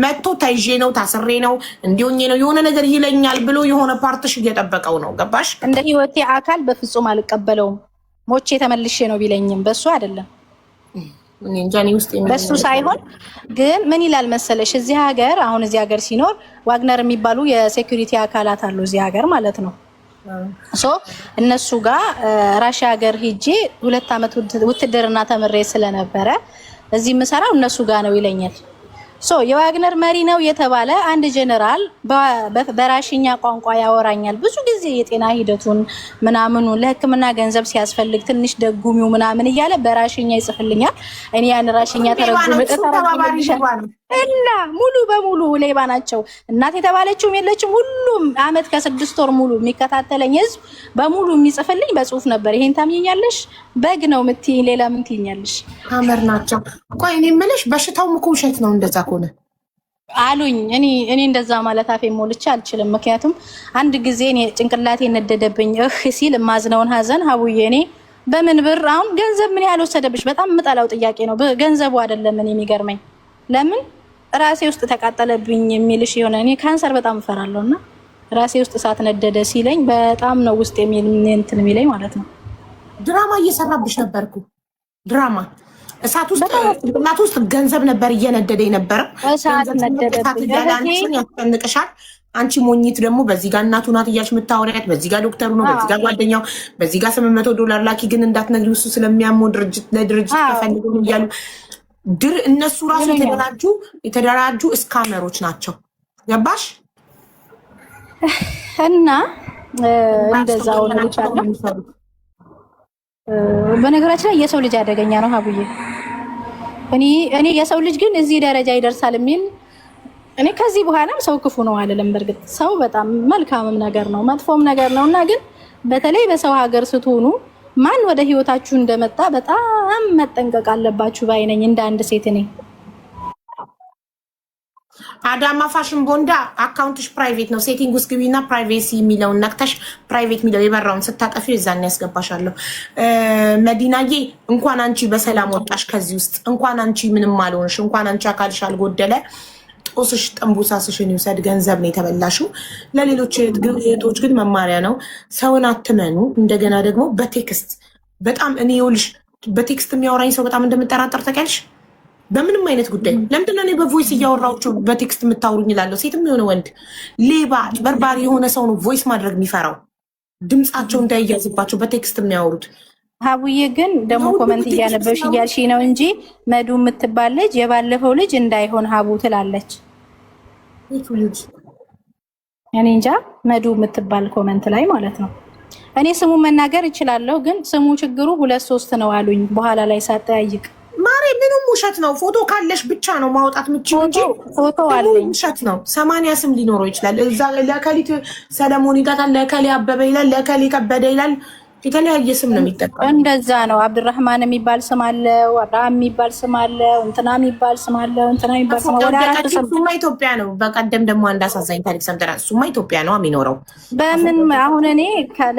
መጥቶ ተይዤ ነው ታስሬ ነው እንዲሆኜ ነው የሆነ ነገር ይለኛል ብሎ የሆነ ፓርትሽ እየጠበቀው ነው። ገባሽ? እንደ ህይወቴ አካል በፍጹም አልቀበለውም። ሞቼ ተመልሼ ነው ቢለኝም በሱ አይደለም በሱ ሳይሆን ግን ምን ይላል መሰለሽ እዚህ ሀገር አሁን እዚህ ሀገር ሲኖር ዋግነር የሚባሉ የሴኩሪቲ አካላት አሉ እዚህ ሀገር ማለት ነው። እነሱ ጋር ራሽያ ሀገር ሄጄ 2 ዓመት ውትድርና ተምሬ ስለነበረ እዚህ የምሰራው እነሱ ጋር ነው ይለኛል። የዋግነር መሪ ነው የተባለ አንድ ጀነራል በራሽኛ ቋንቋ ያወራኛል ብዙ ጊዜ የጤና ሂደቱን ምናምኑ ለሕክምና ገንዘብ ሲያስፈልግ ትንሽ ደጉሚው ምናምን እያለ በራሽኛ ይጽፍልኛል። እኔ ያን ራሽኛ እና ሙሉ በሙሉ ሌባ ናቸው። እናት የተባለችውም የለችም። ሁሉም አመት ከ6 ወር ሙሉ የሚከታተለኝ ህዝብ በሙሉ የሚጽፍልኝ በጽሁፍ ነበር። ይሄን ታምኘኛለሽ? በግ ነው የምትይኝ፣ ሌላ ምን ትይኛለሽ? አመር ናቸው። ቆይ እኔ የምልሽ በሽታውም እኮ ውሸት ነው እንደዛ ከሆነ አሉኝ። እኔ እንደዛ ማለት አፌ ሞልቼ አልችልም። ምክንያቱም አንድ ጊዜ እኔ ጭንቅላቴ ነደደብኝ ሲል ማዝነውን ሀዘን ሀቡዬ እኔ በምን ብር አሁን ገንዘብ ምን ያህል ወሰደብሽ? በጣም የምጠላው ጥያቄ ነው። ገንዘቡ አይደለም እኔ የሚገርመኝ ለምን ራሴ ውስጥ ተቃጠለብኝ የሚልሽ የሆነ እኔ ካንሰር በጣም እፈራለሁና ራሴ ውስጥ እሳት ነደደ ሲለኝ በጣም ነው ውስጥ እንትን የሚለኝ ማለት ነው። ድራማ እየሰራብሽ ነበርኩ። ድራማ እሳት ውስጥ ገንዘብ ነበር እየነደደ የነበረው። እሳት ነደደብኝ ያስጨንቅሻል። አንቺ ሞኝት ደግሞ በዚህ ጋር እናቱ ናት እያልሽ የምታወሪያት፣ በዚህ ጋር ዶክተሩ ነው፣ በዚህ ጋር ጓደኛው፣ በዚህ ጋር $800 ላኪ ግን እንዳትነግሪው እሱ ስለሚያመው ለድርጅት ተፈልጎ እያሉ እነሱ ራሱ የተደራጁ እስካመሮች ናቸው። ገባሽ? እና እንደዛው ነው ልቻለሁ። በነገራችን ላይ የሰው ልጅ አደገኛ ነው ሀቡዬ። እኔ የሰው ልጅ ግን እዚህ ደረጃ ይደርሳል የሚል እኔ ከዚህ በኋላም ሰው ክፉ ነው አልልም። በእርግጥ ሰው በጣም መልካምም ነገር ነው መጥፎም ነገር ነው እና ግን በተለይ በሰው ሀገር ስትሆኑ ማን ወደ ህይወታችሁ እንደመጣ በጣም መጠንቀቅ አለባችሁ ባይነኝ እንደ አንድ ሴት ነኝ። አዳማ ፋሽን ቦንዳ አካውንትሽ ፕራይቬት ነው። ሴቲንግ ውስጥ ግቢና ፕራይቬሲ የሚለውን ነክተሽ ፕራይቬት የሚለው የበራውን ስታጠፊው የዛን ያስገባሻለሁ። መዲናዬ እንኳን አንቺ በሰላም ወጣሽ ከዚህ ውስጥ። እንኳን አንቺ ምንም አልሆንሽ። እንኳን አንቺ አካልሽ አልጎደለ። ጦስሽ ጠንቡሳስሽን ይውሰድ። ገንዘብ ነው የተበላሽው። ለሌሎች እህቶች ግን መማሪያ ነው። ሰውን አትመኑ። እንደገና ደግሞ በቴክስት በጣም እኔ ይኸውልሽ በቴክስት የሚያወራኝ ሰው በጣም እንደምጠራጠር ታውቂያለሽ። በምንም አይነት ጉዳይ ለምንድነው እኔ በቮይስ እያወራችሁ በቴክስት የምታወሩኝ እላለሁ። ሴትም የሆነ ወንድ ሌባ በርባሪ የሆነ ሰው ነው ቮይስ ማድረግ የሚፈራው፣ ድምጻቸው እንዳይያዝባቸው በቴክስት የሚያወሩት። ሀቡዬ ግን ደግሞ ኮመንት እያነበብሽ እያልሽ ነው እንጂ መዱ የምትባል ልጅ የባለፈው ልጅ እንዳይሆን ሀቡ ትላለች። እኔ እንጃ መዱ የምትባል ኮመንት ላይ ማለት ነው። እኔ ስሙ መናገር እችላለሁ፣ ግን ስሙ ችግሩ 2-3 ነው አሉኝ። በኋላ ላይ ሳጠያይቅ ማሬ ምንም ውሸት ነው። ፎቶ ካለሽ ብቻ ነው ማውጣት የምችው እንጂ ፎቶ አለኝ። ውሸት ነው። 80 ስም ሊኖረው ይችላል። እዛ ለከሊት ሰለሞን ይላል፣ ለከሊ አበበ ይላል፣ ለከሊ ከበደ ይላል። የተለያየ ስም ነው የሚጠቀመው። እንደዛ ነው። አብዱራህማን የሚባል ስም አለው፣ አብርሃም የሚባል ስም አለው፣ እንትና የሚባል ስም አለው፣ እንትና የሚባል ስም አለው። እሱማ ኢትዮጵያ ነው። በቀደም ደግሞ አንድ አሳዛኝ ታሪክ ሰምተናል። እሱማ ኢትዮጵያ ነው የሚኖረው። በምን አሁን እኔ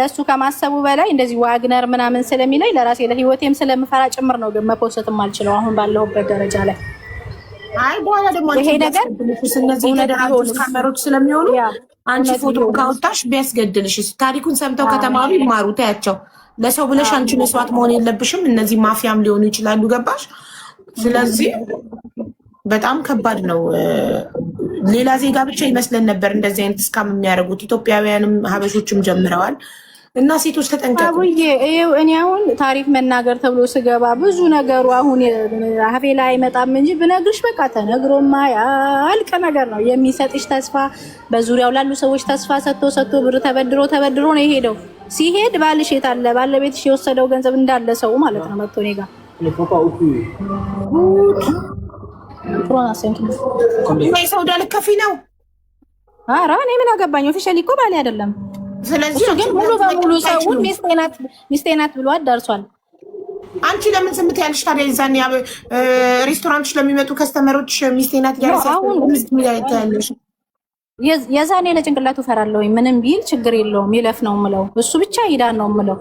ለሱ ከማሰቡ በላይ እንደዚህ ዋግነር ምናምን ስለሚለኝ ለራሴ ለህይወቴም ስለምፈራ ጭምር ነው ግን መፖሰትም አልችለው አሁን ባለሁበት ደረጃ ላይ። አይ በኋላ ደግሞ ይሄ ነገር እነዚህ የተደራጁ ካሜሮች ስለሚሆኑ አንቺ ፎቶ ካወጣሽ ቢያስገድልሽ ታሪኩን ሰምተው ከተማሩ ይማሩ። ታያቸው። ለሰው ብለሽ አንቺ መስዋዕት መሆን የለብሽም። እነዚህ ማፊያም ሊሆኑ ይችላሉ። ገባሽ? ስለዚህ በጣም ከባድ ነው። ሌላ ዜጋ ብቻ ይመስለን ነበር እንደዚህ አይነት እስካም የሚያደርጉት። ኢትዮጵያውያንም ሀበሾችም ጀምረዋል። እና ሴቶች ተጠንቀቁ። አቡዬ እኔ አሁን ታሪክ መናገር ተብሎ ስገባ ብዙ ነገሩ አሁን አፌ ላይ አይመጣም እንጂ ብነግርሽ በቃ ተነግሮማ ያልቅ ነገር ነው። የሚሰጥሽ ተስፋ በዙሪያው ላሉ ሰዎች ተስፋ ሰጥቶ ብር ተበድሮ ነው የሄደው። ሲሄድ ባልሽ የት አለ? ባለቤትሽ የወሰደው ገንዘብ እንዳለ ሰው ማለት ነው መጥቶ እኔ ጋር ሰው ዳልከፊ ነው። ኧረ እኔ ምን አገባኝ? ኦፊሻሊ እኮ ባሌ አይደለም። ስለዚህ ግን ሙሉ በሙሉ ሰውን ሚስቴ ናት ብሎ አዳርሷል። አንቺ ለምን ዝም ትያለሽ ታዲያ? ይዛኔ ሬስቶራንቶች ለሚመጡ ከስተመሮች ሚስቴ ናት ያለሽ የዛኔ ለጭንቅላቱ ፈራለሁ። ምንም ቢል ችግር የለውም ይለፍ ነው የምለው። እሱ ብቻ ይዳን ነው የምለው።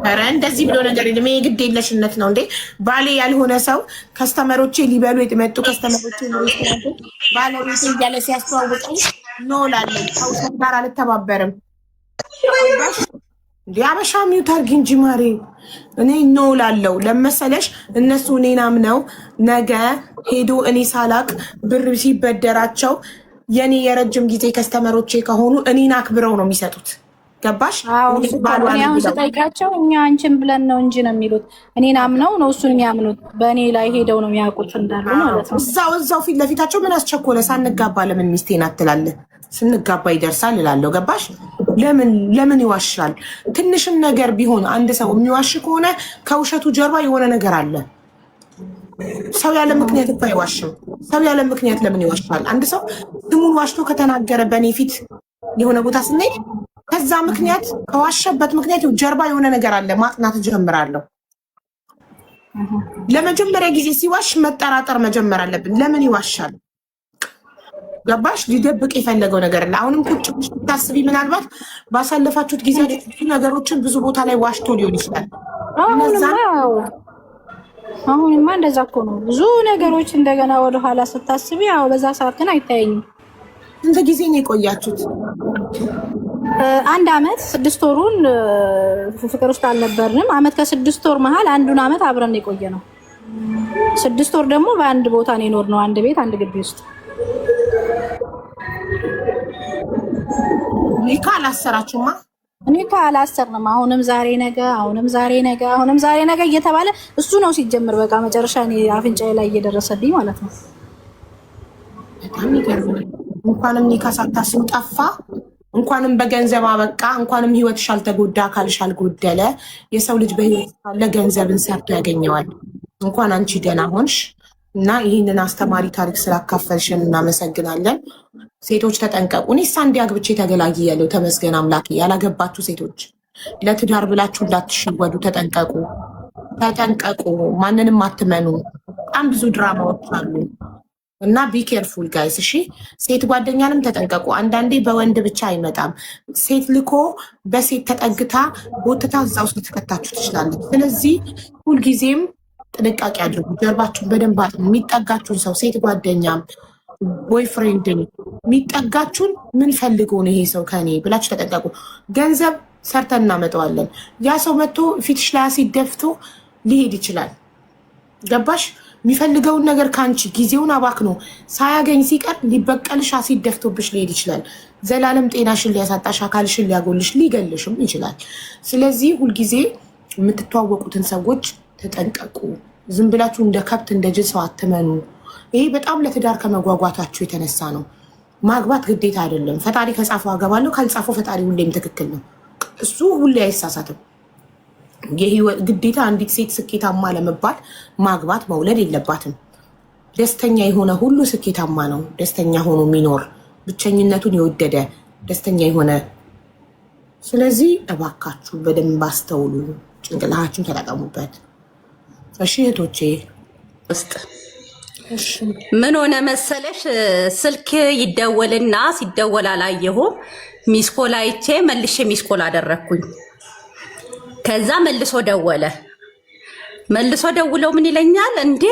ኧረ እንደዚህ ብሎ ነገር የለም። ይሄ ግድ የለሽነት ነው እንዴ? ባሌ ያልሆነ ሰው ከስተመሮቼ ሊበሉ የመጡ ከስተመሮቼ ባለቤቴ እያለ ሲያስተዋውቀኝ ኖላለን። ሰው ጋር አልተባበርም። እንዲ አበሻ ሚውት አድርጊ እንጂ ማሬ። እኔ ኖላለው ለመሰለሽ እነሱ እኔን አምነው ነገ ሄዶ እኔ ሳላቅ ብር ሲበደራቸው የኔ የረጅም ጊዜ ከስተመሮቼ ከሆኑ እኔን አክብረው ነው የሚሰጡት። ገባሽ? እኔ አሁን ስጠይቃቸው እኛ አንቺን ብለን ነው እንጂ ነው የሚሉት። እኔን አምነው ነው እሱን የሚያምኑት። በእኔ ላይ ሄደው ነው የሚያውቁት እንዳሉ ማለት ነው። እዛው ፊት ለፊታቸው ምን አስቸኮለ? ሳንጋባ ለምን ሚስቴን አትላለህ? ስንጋባ ይደርሳል እላለሁ። ገባሽ? ለምን ይዋሻል? ትንሽም ነገር ቢሆን አንድ ሰው የሚዋሽ ከሆነ ከውሸቱ ጀርባ የሆነ ነገር አለ። ሰው ያለ ምክንያት እኮ አይዋሽም። ሰው ያለ ምክንያት ለምን ይዋሻል? አንድ ሰው ስሙን ዋሽቶ ከተናገረ በእኔ ፊት የሆነ ቦታ ስንሄድ ከዛ ምክንያት ከዋሸበት ምክንያት ጀርባ የሆነ ነገር አለ። ማጥናት ጀምራለሁ። ለመጀመሪያ ጊዜ ሲዋሽ መጠራጠር መጀመር አለብን። ለምን ይዋሻል? ገባሽ? ሊደብቅ የፈለገው ነገር አለ። አሁንም ቁጭ ታስቢ፣ ምናልባት ባሳለፋችሁት ጊዜ ነገሮችን ብዙ ቦታ ላይ ዋሽቶ ሊሆን ይችላል። አሁንማ እንደዛ እኮ ነው። ብዙ ነገሮች እንደገና ወደኋላ ስታስቢ፣ ያው በዛ ሰዓት ግን አይታየኝም። ስንት ጊዜ ነው የቆያችሁት? 1 ዓመት 6 ወሩን ፍቅር ውስጥ አልነበርንም። ዓመት ከ6 ወር መሀል አንዱን ዓመት አብረን የቆየ ነው። 6 ወር ደግሞ በአንድ ቦታ ነው የኖርነው፣ አንድ ቤት አንድ ግቢ ውስጥ። ኒካ አላሰራችሁማ? ኒካ አላሰርንም። አሁንም ዛሬ ነገ፣ አሁንም ዛሬ ነገ፣ አሁንም ዛሬ ነገ እየተባለ እሱ ነው ሲጀምር በቃ መጨረሻ እኔ አፍንጫዬ ላይ እየደረሰብኝ ማለት ነው። በጣም ይገርም። እንኳንም ኒካ ሳታስሩ ጠፋ። እንኳንም በገንዘብ አበቃ። እንኳንም ህይወትሽ አልተጎዳ፣ አካልሽ አልጎደለ። የሰው ልጅ በህይወት ካለ ገንዘብን ሰርቶ ያገኘዋል። እንኳን አንቺ ደህና ሆንሽ እና ይህንን አስተማሪ ታሪክ ስላካፈልሽን እናመሰግናለን። ሴቶች ተጠንቀቁ። እኔስ አንዴ አግብቼ ተገላግያለሁ፣ ተመስገን አምላኬ። ያላገባችሁ ሴቶች ለትዳር ብላችሁ እንዳትሸወዱ፣ ተጠንቀቁ፣ ተጠንቀቁ። ማንንም አትመኑ። በጣም ብዙ ድራማዎች አሉ እና ቢኬርፉል ጋይስ። እሺ፣ ሴት ጓደኛንም ተጠንቀቁ። አንዳንዴ በወንድ ብቻ አይመጣም። ሴት ልኮ በሴት ተጠግታ ቦትታ እዛ ውስጥ ልትከታችሁ ትችላለች። ስለዚህ ሁልጊዜም ጥንቃቄ አድርጉ። ጀርባችሁን በደንብ አጥኑ። የሚጠጋችሁን ሰው ሴት ጓደኛም ቦይፍሬንድን የሚጠጋችሁን ምን ፈልጎ ነው ይሄ ሰው ከኔ ብላችሁ ተጠንቀቁ። ገንዘብ ሰርተን እናመጣዋለን። ያ ሰው መጥቶ ፊትሽ ላይ አሲድ ደፍቶ ሊሄድ ይችላል። ገባሽ? የሚፈልገውን ነገር ከአንቺ ጊዜውን አባክኖ ሳያገኝ ሲቀር ሊበቀልሽ አሲድ ደፍቶብሽ ሊሄድ ይችላል። ዘላለም ጤናሽን ሊያሳጣሽ፣ አካልሽን ሊያጎልሽ፣ ሊገልሽም ይችላል። ስለዚህ ሁልጊዜ የምትተዋወቁትን ሰዎች ተጠንቀቁ። ዝም ብላችሁ እንደ ከብት እንደ ጅል ሰው አትመኑ። ይሄ በጣም ለትዳር ከመጓጓታችሁ የተነሳ ነው። ማግባት ግዴታ አይደለም። ፈጣሪ ከጻፈው አገባለሁ፣ ካልጻፈው ፈጣሪ ሁሌም ትክክል ነው። እሱ ሁሌ አይሳሳትም። የህይወት ግዴታ አንዲት ሴት ስኬታማ ለመባል ማግባት መውለድ የለባትም። ደስተኛ የሆነ ሁሉ ስኬታማ ነው። ደስተኛ ሆኖ የሚኖር ብቸኝነቱን የወደደ ደስተኛ የሆነ። ስለዚህ እባካችሁ በደንብ አስተውሉ፣ ጭንቅላታችሁን ተጠቀሙበት። እሺ እህቶቼ ውስጥ ምን ሆነ መሰለሽ፣ ስልክ ይደወልና ሲደወል አላየሁም። ሚስኮል አይቼ መልሼ ሚስኮል አደረግኩኝ። ከዛ መልሶ ደወለ። መልሶ ደውለው ምን ይለኛል፣ እንዴ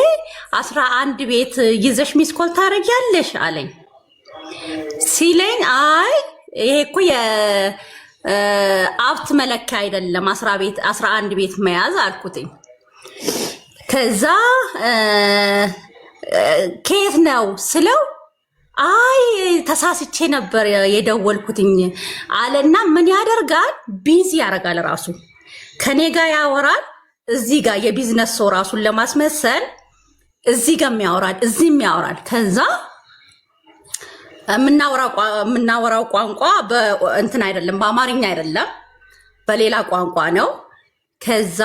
11 ቤት ይዘሽ ሚስኮል ታረጊያለሽ አለኝ። ሲለኝ አይ ይሄ እኮ የሀብት መለኪያ አይደለም 11 ቤት መያዝ አልኩትኝ። ከዛ ከየት ነው ስለው አይ ተሳስቼ ነበር የደወልኩትኝ አለና ምን ያደርጋል፣ ቢዚ ያደርጋል። ራሱ ከኔ ጋር ያወራል፣ እዚህ ጋር የቢዝነስ ሰው ራሱን ለማስመሰል እዚህ ጋር ያወራል፣ እዚህም ያወራል። ከዛ የምናወራው ቋንቋ በእንትን አይደለም፣ በአማርኛ አይደለም፣ በሌላ ቋንቋ ነው። ከዛ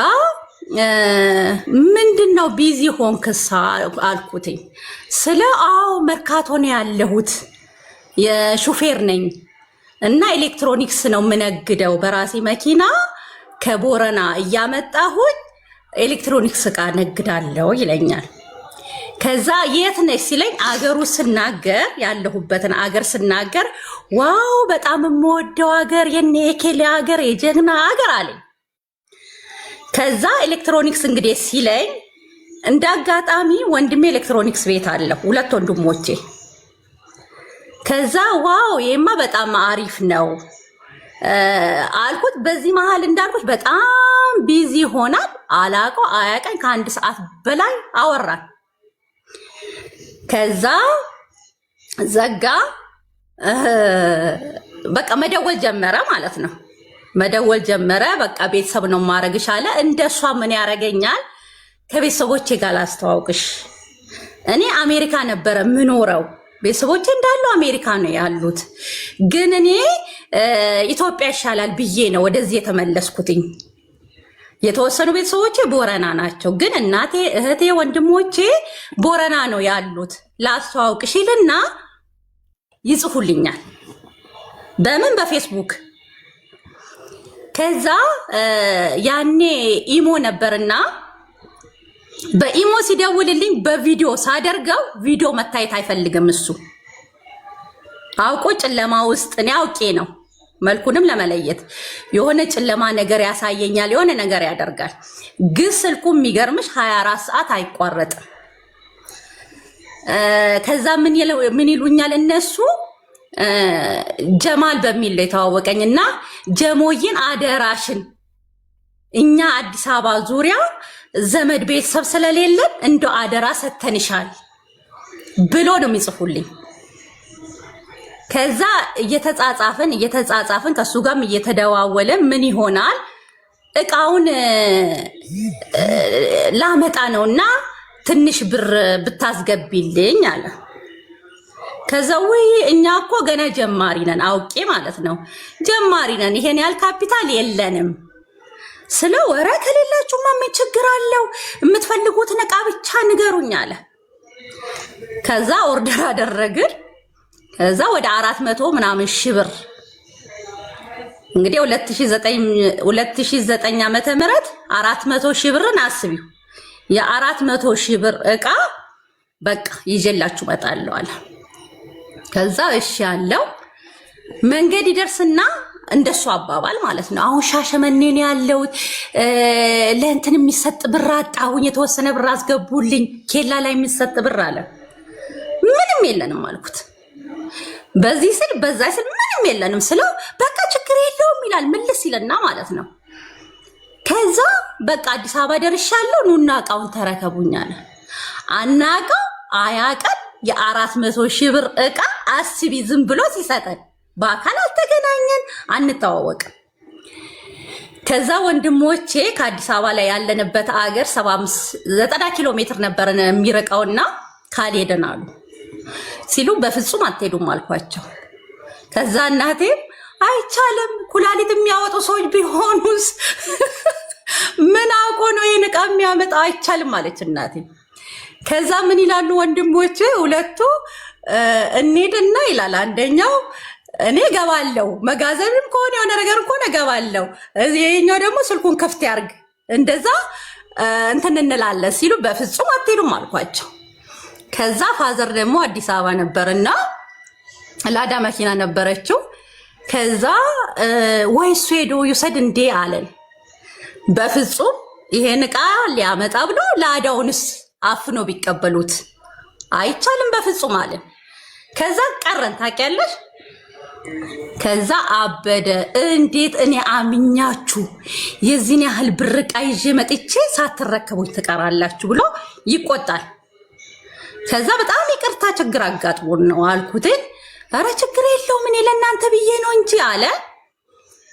ምንድነው ቢዚ ሆንክሳ አልኩትኝ። ስለ አዎ መርካቶ ነው ያለሁት፣ የሹፌር ነኝ እና ኤሌክትሮኒክስ ነው የምነግደው፣ በራሴ መኪና ከቦረና እያመጣሁኝ ኤሌክትሮኒክስ እቃ ነግዳለሁ ይለኛል። ከዛ የት ነሽ ሲለኝ አገሩ ስናገር፣ ያለሁበትን አገር ስናገር፣ ዋው በጣም የምወደው አገር፣ የኔ የኬሌ አገር፣ የጀግና አገር አለኝ። ከዛ ኤሌክትሮኒክስ እንግዲህ ሲለኝ እንደ አጋጣሚ ወንድሜ ኤሌክትሮኒክስ ቤት አለ፣ 2 ወንድሞቼ። ከዛ ዋው ይሄማ በጣም አሪፍ ነው አልኩት። በዚህ መሀል እንዳልኩት በጣም ቢዚ ሆናል። አላቀው አያቀኝ ከ1 ሰዓት በላይ አወራን። ከዛ ዘጋ። በቃ መደወል ጀመረ ማለት ነው። መደወል ጀመረ። በቃ ቤተሰብ ነው ማረግሽ አለ። እንደሷ ምን ያረገኛል? ከቤተሰቦቼ ጋር ላስተዋውቅሽ። እኔ አሜሪካ ነበረ ምኖረው፣ ቤተሰቦቼ እንዳሉ አሜሪካ ነው ያሉት። ግን እኔ ኢትዮጵያ ይሻላል ብዬ ነው ወደዚህ የተመለስኩትኝ። የተወሰኑ ቤተሰቦቼ ቦረና ናቸው፣ ግን እናቴ፣ እህቴ፣ ወንድሞቼ ቦረና ነው ያሉት። ላስተዋውቅሽ ይልና ይጽፉልኛል። በምን? በፌስቡክ። ከዛ ያኔ ኢሞ ነበርና በኢሞ ሲደውልልኝ በቪዲዮ ሳደርገው ቪዲዮ መታየት አይፈልግም እሱ። አውቆ ጨለማ ውስጥ እኔ አውቄ ነው መልኩንም ለመለየት የሆነ ጨለማ ነገር ያሳየኛል፣ የሆነ ነገር ያደርጋል። ግን ስልኩ የሚገርምሽ 24 ሰዓት አይቋረጥም። ከዛ ምን ይሉኛል እነሱ፣ ጀማል በሚል ነው የተዋወቀኝና ጀሞይን አደራሽን እኛ አዲስ አበባ ዙሪያ ዘመድ ቤተሰብ ስለሌለን እንደ አደራ ሰተንሻል ብሎ ነው የሚጽፉልኝ። ከዛ እየተጻጻፍን ከሱ ጋርም እየተደዋወለ ምን ይሆናል እቃውን ላመጣ ነውና ትንሽ ብር ብታስገቢልኝ አለ። ከዛ ወይ እኛ እኮ ገና ጀማሪ ነን፣ አውቄ ማለት ነው ጀማሪ ነን፣ ይሄን ያህል ካፒታል የለንም። ስለ ወረ ከሌላችሁማ ምን ችግር አለው? የምትፈልጉትን እቃ ብቻ ንገሩኝ አለ። ከዛ ኦርደር አደረግን። ከዛ ወደ 400 ምናምን ሺህ ብር እንግዲህ 2009 ዓመተ ምህረት 400 ሺህ ብርን አስቢው። የ400 ሺህ ብር እቃ በቃ ይዤላችሁ እመጣለሁ አለ። ከዛ እሺ ያለው መንገድ ይደርስና እንደሱ አባባል ማለት ነው። አሁን ሻሸመኔ ነው ያለሁት፣ ለእንትን የሚሰጥ ብር አጣሁኝ፣ የተወሰነ ብር አስገቡልኝ፣ ኬላ ላይ የሚሰጥ ብር አለ። ምንም የለንም አልኩት። በዚህ ስል በዛ ስል ምንም የለንም ስለው በቃ ችግር የለውም ይላል፣ ምልስ ይለና ማለት ነው። ከዛ በቃ አዲስ አበባ ደርሻለሁ፣ ኑና እቃውን ተረከቡኝ አለ። አናውቀው አያውቀን የ400 ሺህ ብር እቃ አስቢ ዝም ብሎ ሲሰጠን፣ በአካል አልተገናኘን፣ አንተዋወቅም። ከዛ ወንድሞቼ ከአዲስ አበባ ላይ ያለንበት አገር 90 ኪሎ ሜትር ነበር የሚርቀውና ካልሄድን አሉ ሲሉ በፍጹም አትሄዱም አልኳቸው። ከዛ እናቴም አይቻልም፣ ኩላሊት የሚያወጡ ሰዎች ቢሆኑስ ምን አውቆ ነው ይሄን ዕቃ የሚያመጣው? አይቻልም አለች እናቴ። ከዛ ምን ይላሉ ወንድሞቼ ሁለቱ፣ እንሂድና ይላል አንደኛው እኔ ገባለው፣ መጋዘንም ከሆነ የሆነ ነገር ከሆነ ገባለው፣ ይሄኛው ደግሞ ስልኩን ከፍት ያርግ፣ እንደዛ እንትን እንላለን ሲሉ በፍጹም አትሄዱም አልኳቸው። ከዛ ፋዘር ደግሞ አዲስ አበባ ነበርና ላዳ መኪና ነበረችው። ከዛ ወይ እሱ ሄዶ ይውሰድ እንዴ አለን። በፍጹም ይሄን ዕቃ ሊያመጣ ብሎ ላዳውንስ አፍኖ ቢቀበሉት አይቻልም በፍጹም አለን። ከዛ ቀረን ታውቂያለሽ። ከዛ አበደ። እንዴት እኔ አምኛችሁ የዚህን ያህል ብር ዕቃ ይዤ መጥቼ ሳትረከቡኝ ትቀራላችሁ ብሎ ይቆጣል። ከዛ በጣም ይቅርታ ችግር አጋጥሞን ነው አልኩት። ኧረ ችግር የለውም እኔ ለእናንተ ብዬ ነው እንጂ አለ።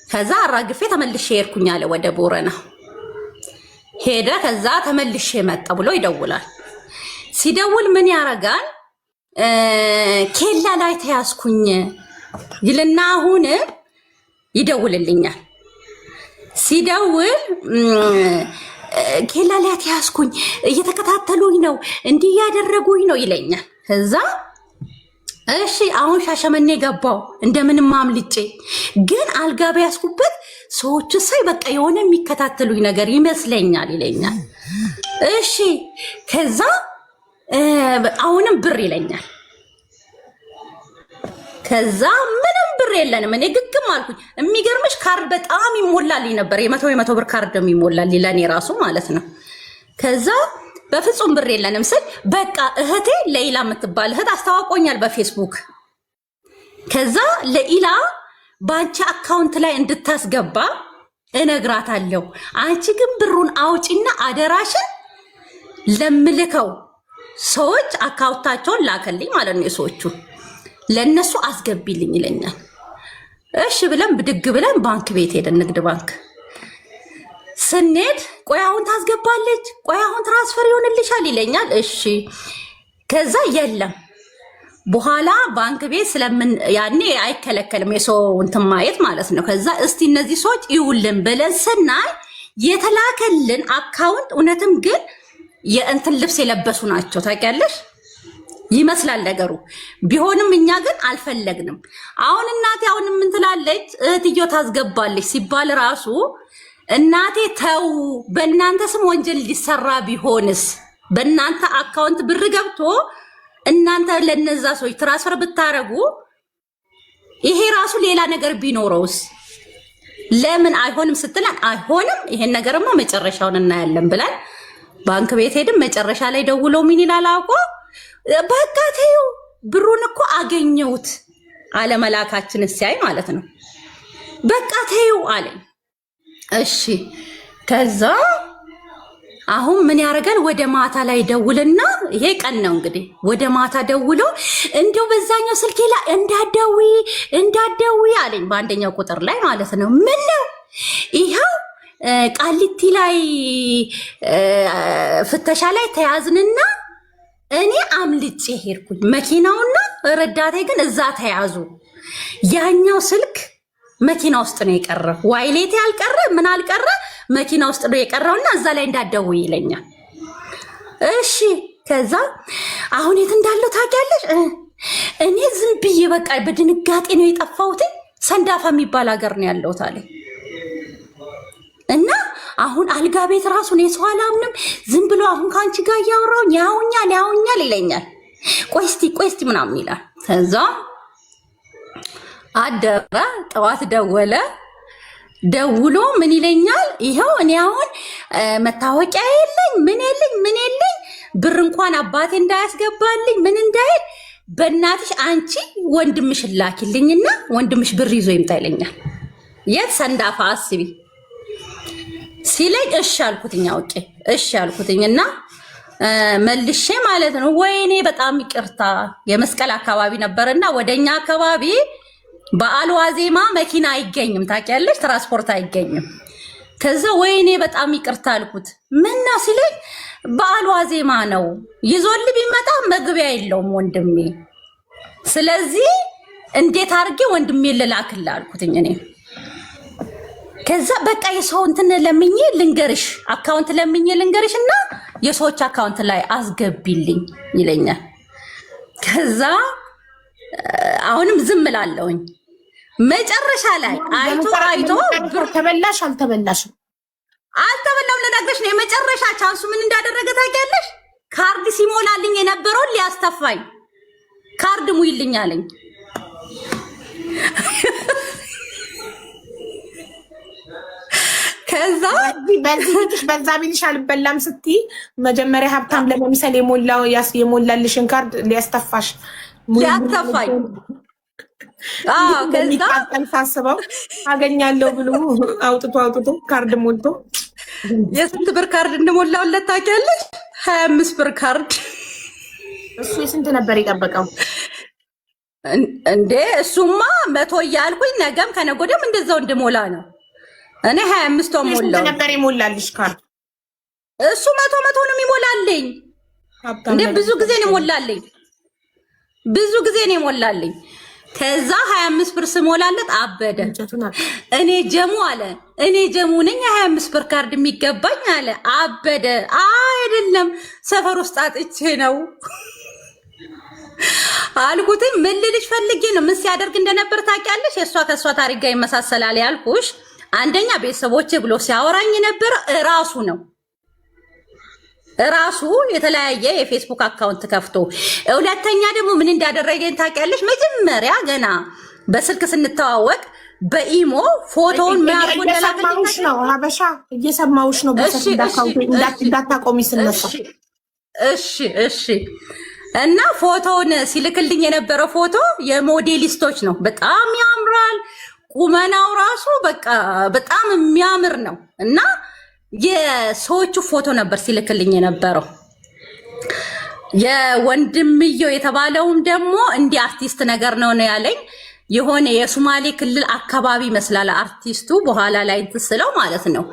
ከዛ አራግፌ ተመልሼ ሄድኩኝ አለ ወደ ቦረና ሄደ። ከዛ ተመልሼ መጣ ብሎ ይደውላል። ሲደውል ምን ያረጋል? ኬላ ላይ ተያዝኩኝ ይልና አሁን ይደውልልኛል። ሲደውል ኬላ ላይ ተያዝኩኝ፣ እየተከታተሉኝ ነው፣ እንዲህ እያደረጉኝ ነው ይለኛል። ከዛ እሺ አሁን ሻሸመኔ ገባው እንደምንም አምልጬ፣ ግን አልጋ በያዝኩበት ሰዎች ሳይ በቃ የሆነ የሚከታተሉኝ ነገር ይመስለኛል ይለኛል። እሺ ከዛ አሁንም ብር ይለኛል። ከዛ ምንም ብር የለንም። እኔ ግግም አልኩኝ። የሚገርምሽ ካርድ በጣም ይሞላልኝ ነበር፣ የመቶ ብር ካርድ የሚሞላልኝ ለእኔ ራሱ ማለት ነው። ከዛ በፍጹም ብር የለንም ስል በቃ እህቴ ለኢላ የምትባል እህት አስተዋውቆኛል በፌስቡክ። ከዛ ለኢላ በአንቺ አካውንት ላይ እንድታስገባ እነግራታለሁ፣ አንቺ ግን ብሩን አውጪና አደራሽን ለምልከው ሰዎች አካውንታቸውን ላከልኝ ማለት ነው። የሰዎቹ ለነሱ አስገቢልኝ ይለኛል። እሺ ብለን ብድግ ብለን ባንክ ቤት ሄደን ንግድ ባንክ ስንሄድ ቆይ አሁን ታስገባለች፣ ቆይ አሁን ትራንስፈር ይሆንልሻል ይለኛል። እሺ ከዛ የለም በኋላ ባንክ ቤት ስለምን ያኔ አይከለከልም የሰው እንትን ማየት ማለት ነው። ከዛ እስቲ እነዚህ ሰዎች ይውልን ብለን ስናይ የተላከልን አካውንት እውነትም ግን የእንትን ልብስ የለበሱ ናቸው ታውቂያለሽ፣ ይመስላል ነገሩ ቢሆንም እኛ ግን አልፈለግንም። አሁን እናቴ አሁን ምን ትላለች እህትዮ ታስገባለች ሲባል ራሱ እናቴ ተው በእናንተ ስም ወንጀል ሊሰራ ቢሆንስ በእናንተ አካውንት ብር ገብቶ እናንተ ለነዛ ሰዎች ትራንስፈር ብታረጉ ይሄ ራሱ ሌላ ነገር ቢኖረውስ ለምን አይሆንም ስትለን አይሆንም ይሄን ነገርማ መጨረሻውን እናያለን ብለን ባንክ ቤት ሄድን። መጨረሻ ላይ ደውሎ ምን ይላል አውቆ በቃ ተይው ብሩን እኮ አገኘሁት አለመላካችን ሲያይ ማለት ነው። በቃ ተይው አለኝ። እሺ ከዛ አሁን ምን ያደርጋል ወደ ማታ ላይ ደውልና ይሄ ቀን ነው እንግዲህ ወደ ማታ ደውሎ እንደው በዛኛው ስልኬ ላይ እንዳትደዊ አለኝ በአንደኛው ቁጥር ላይ ማለት ነው። ምን ነው ይሄው ቃሊቲ ላይ ፍተሻ ላይ ተያዝንና እኔ አምልጬ ሄድኩኝ መኪናውና ረዳቴ ግን እዛ ተያዙ። ያኛው ስልክ መኪና ውስጥ ነው የቀረ፣ ዋይሌት ያልቀረ ምን አልቀረ መኪና ውስጥ ነው የቀረውና እዛ ላይ እንዳትደውይ ይለኛል። እሺ ከዛ አሁን የት እንዳለው ታውቂያለሽ? እኔ ዝም ብዬ በቃ በድንጋጤ ነው የጠፋሁት። ሰንዳፋ የሚባል ሀገር ነው ያለሁት አለኝ። እና አሁን አልጋ ቤት ራሱን የሰው አላምንም ዝም ብሎ አሁን ከአንቺ ጋር እያወራሁ ያውኛል ይለኛል። ቆይ እስቲ ምናምን ይላል። ከዛ አደረ ጠዋት ደውሎ ምን ይለኛል? ይኸው እኔ አሁን መታወቂያ የለኝ ምን የለኝ ብር እንኳን አባቴ እንዳያስገባልኝ ምን እንዳይል በእናትሽ አንቺ ወንድምሽ ላኪልኝና ወንድምሽ ብር ይዞ ይምጣ ይለኛል። የት ሰንዳፋ አስቢ ሲለኝ እሺ አልኩትኝ አውቄ እሺ አልኩትኝና መልሼ ማለት ነው ወይኔ በጣም ይቅርታ የመስቀል አካባቢ ነበርና ወደኛ አካባቢ በዓል ዋዜማ መኪና አይገኝም ታውቂያለሽ፣ ትራንስፖርት አይገኝም። ከዛ ወይኔ በጣም ይቅርታ አልኩት። ምና ሲለኝ በዓል ዋዜማ ነው ይዞል ቢመጣ መግቢያ የለውም ወንድሜ፣ ስለዚህ እንዴት አድርጌ ወንድሜ ልላክልህ አልኩትኝ እኔ። ከዛ በቃ የሰው እንትን ለምኜ ልንገርሽ አካውንት ለምኜ ልንገርሽ እና የሰዎች አካውንት ላይ አስገቢልኝ ይለኛል። ከዛ አሁንም ዝም እላለሁኝ። መጨረሻ ላይ አይቶ ተበላሽ አልተበላሽም አልተበላም ልነግርሽ ነው። የመጨረሻ ቻንሱ ምን እንዳደረገ ታውቂያለሽ? ካርድ ሲሞላልኝ የነበረውን ሊያስተፋኝ ካርድ ሙይልኝ አለኝ። ከዛ በዛ ቢልሽ አልበላም ስትይ መጀመሪያ ሀብታም ለመምሰል የሞላልሽን ካርድ ሊያስተፋሽ ሊያስተፋኝ ከዛ ሳስበው አገኛለሁ ብሎ አውጥቶ ካርድ ሞልቶ የስንት ብር ካርድ እንደሞላውለት ታውቂያለሽ? 25 ብር ካርድ። እሱ የስንት ነበር የጠበቀው እንዴ? እሱማ 100 እያልኩኝ ነገም ከነገ ወዲያም እንደዛው እንደሞላ ነው። እኔ 25 ሞላው ነበር የሞላልሽ ካርድ። እሱ 100 ነው የሚሞላልኝ እንዴ? ብዙ ጊዜ ነው የሞላልኝ። ከዛ 25 ብር ስሞላለት አበደ። እኔ ጀሙ ነኝ 25 ብር ካርድ የሚገባኝ አለ። አበደ። አይደለም ሰፈር ውስጥ አጥቼ ነው አልኩትኝ። ምን ልልሽ ፈልጌ ነው ምን ሲያደርግ እንደነበር ታውቂያለሽ? የእሷ ከእሷ ታሪክ ጋር ይመሳሰላል ያልኩሽ አንደኛ ቤተሰቦቼ ብሎ ሲያወራኝ የነበረ እራሱ የተለያየ የፌስቡክ አካውንት ከፍቶ፣ ሁለተኛ ደግሞ ምን እንዳደረገኝ ታውቂያለሽ? መጀመሪያ ገና በስልክ ስንተዋወቅ በኢሞ ፎቶውን ማርጎ እንደላከልኝ ነው። ሀበሻ እየሰማውሽ ነው። እንዳታቆሚ ስነሳ እሺ እና ፎቶውን ሲልክልኝ የነበረው ፎቶ የሞዴሊስቶች ነው። በጣም ያምራል። ቁመናው ራሱ በቃ በጣም የሚያምር ነው እና የሰዎቹ ፎቶ ነበር ሲልክልኝ የነበረው። የወንድምየው የተባለውም ደግሞ እንዲህ አርቲስት ነገር ነው ያለኝ። የሆነ የሶማሌ ክልል አካባቢ ይመስላል አርቲስቱ በኋላ ላይ ትስለው ማለት ነው።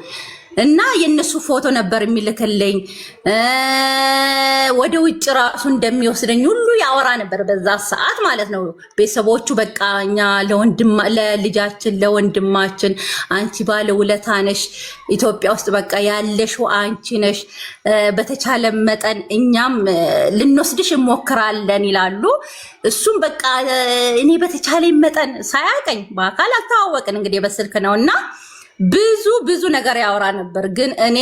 እና የነሱ ፎቶ ነበር የሚልክልኝ ወደ ውጭ ራሱ እንደሚወስደኝ ሁሉ ያወራ ነበር በዛ ሰዓት ማለት ነው። ቤተሰቦቹ በቃ እኛ ለልጃችን ለወንድማችን አንቺ ባለ ውለታ ነሽ፣ ኢትዮጵያ ውስጥ በቃ ያለሽው አንቺ ነሽ፣ በተቻለ መጠን እኛም ልንወስድሽ እንሞክራለን ይላሉ። እሱም በቃ እኔ በተቻለ መጠን ሳያቀኝ በአካል አልተዋወቅን እንግዲህ በስልክ ነውና ብዙ ነገር ያወራ ነበር። ግን እኔ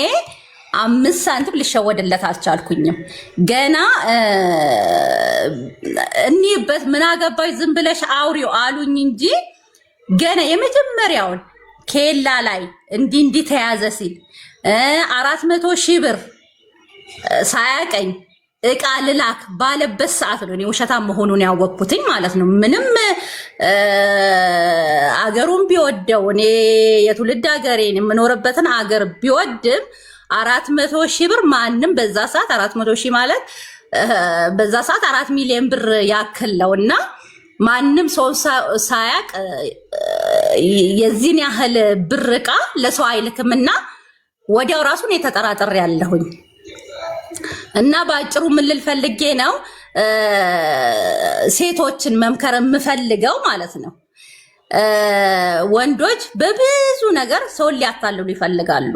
5 ሳንቲም ልሸወድለት አልቻልኩኝም። ገና እኒበት ምን አገባኝ ዝም ብለሽ አውሪው አሉኝ እንጂ ገና የመጀመሪያውን ኬላ ላይ እንዲህ ተያዘ ሲል 400,000 ብር ሳያቀኝ እቃ ልላክ ባለበት ሰዓት ነው እኔ ውሸታም መሆኑን ያወቅኩትኝ ማለት ነው። ምንም አገሩን ቢወደው እኔ የትውልድ አገሬን የምኖርበትን አገር ቢወድም 400,000 ብር ማንም በዛ ሰዓት 400,000 ማለት በዛ ሰዓት 4 ሚሊዮን ብር ያክል ነውና ማንም ሰው ሳያቅ የዚህን ያህል ብር እቃ ለሰው አይልክምና ወዲያው ራሱን የተጠራጠር ያለሁኝ እና በአጭሩ ምን ልል ፈልጌ ነው ሴቶችን መምከር የምፈልገው ማለት ነው። ወንዶች በብዙ ነገር ሰውን ሊያታልሉ ይፈልጋሉ።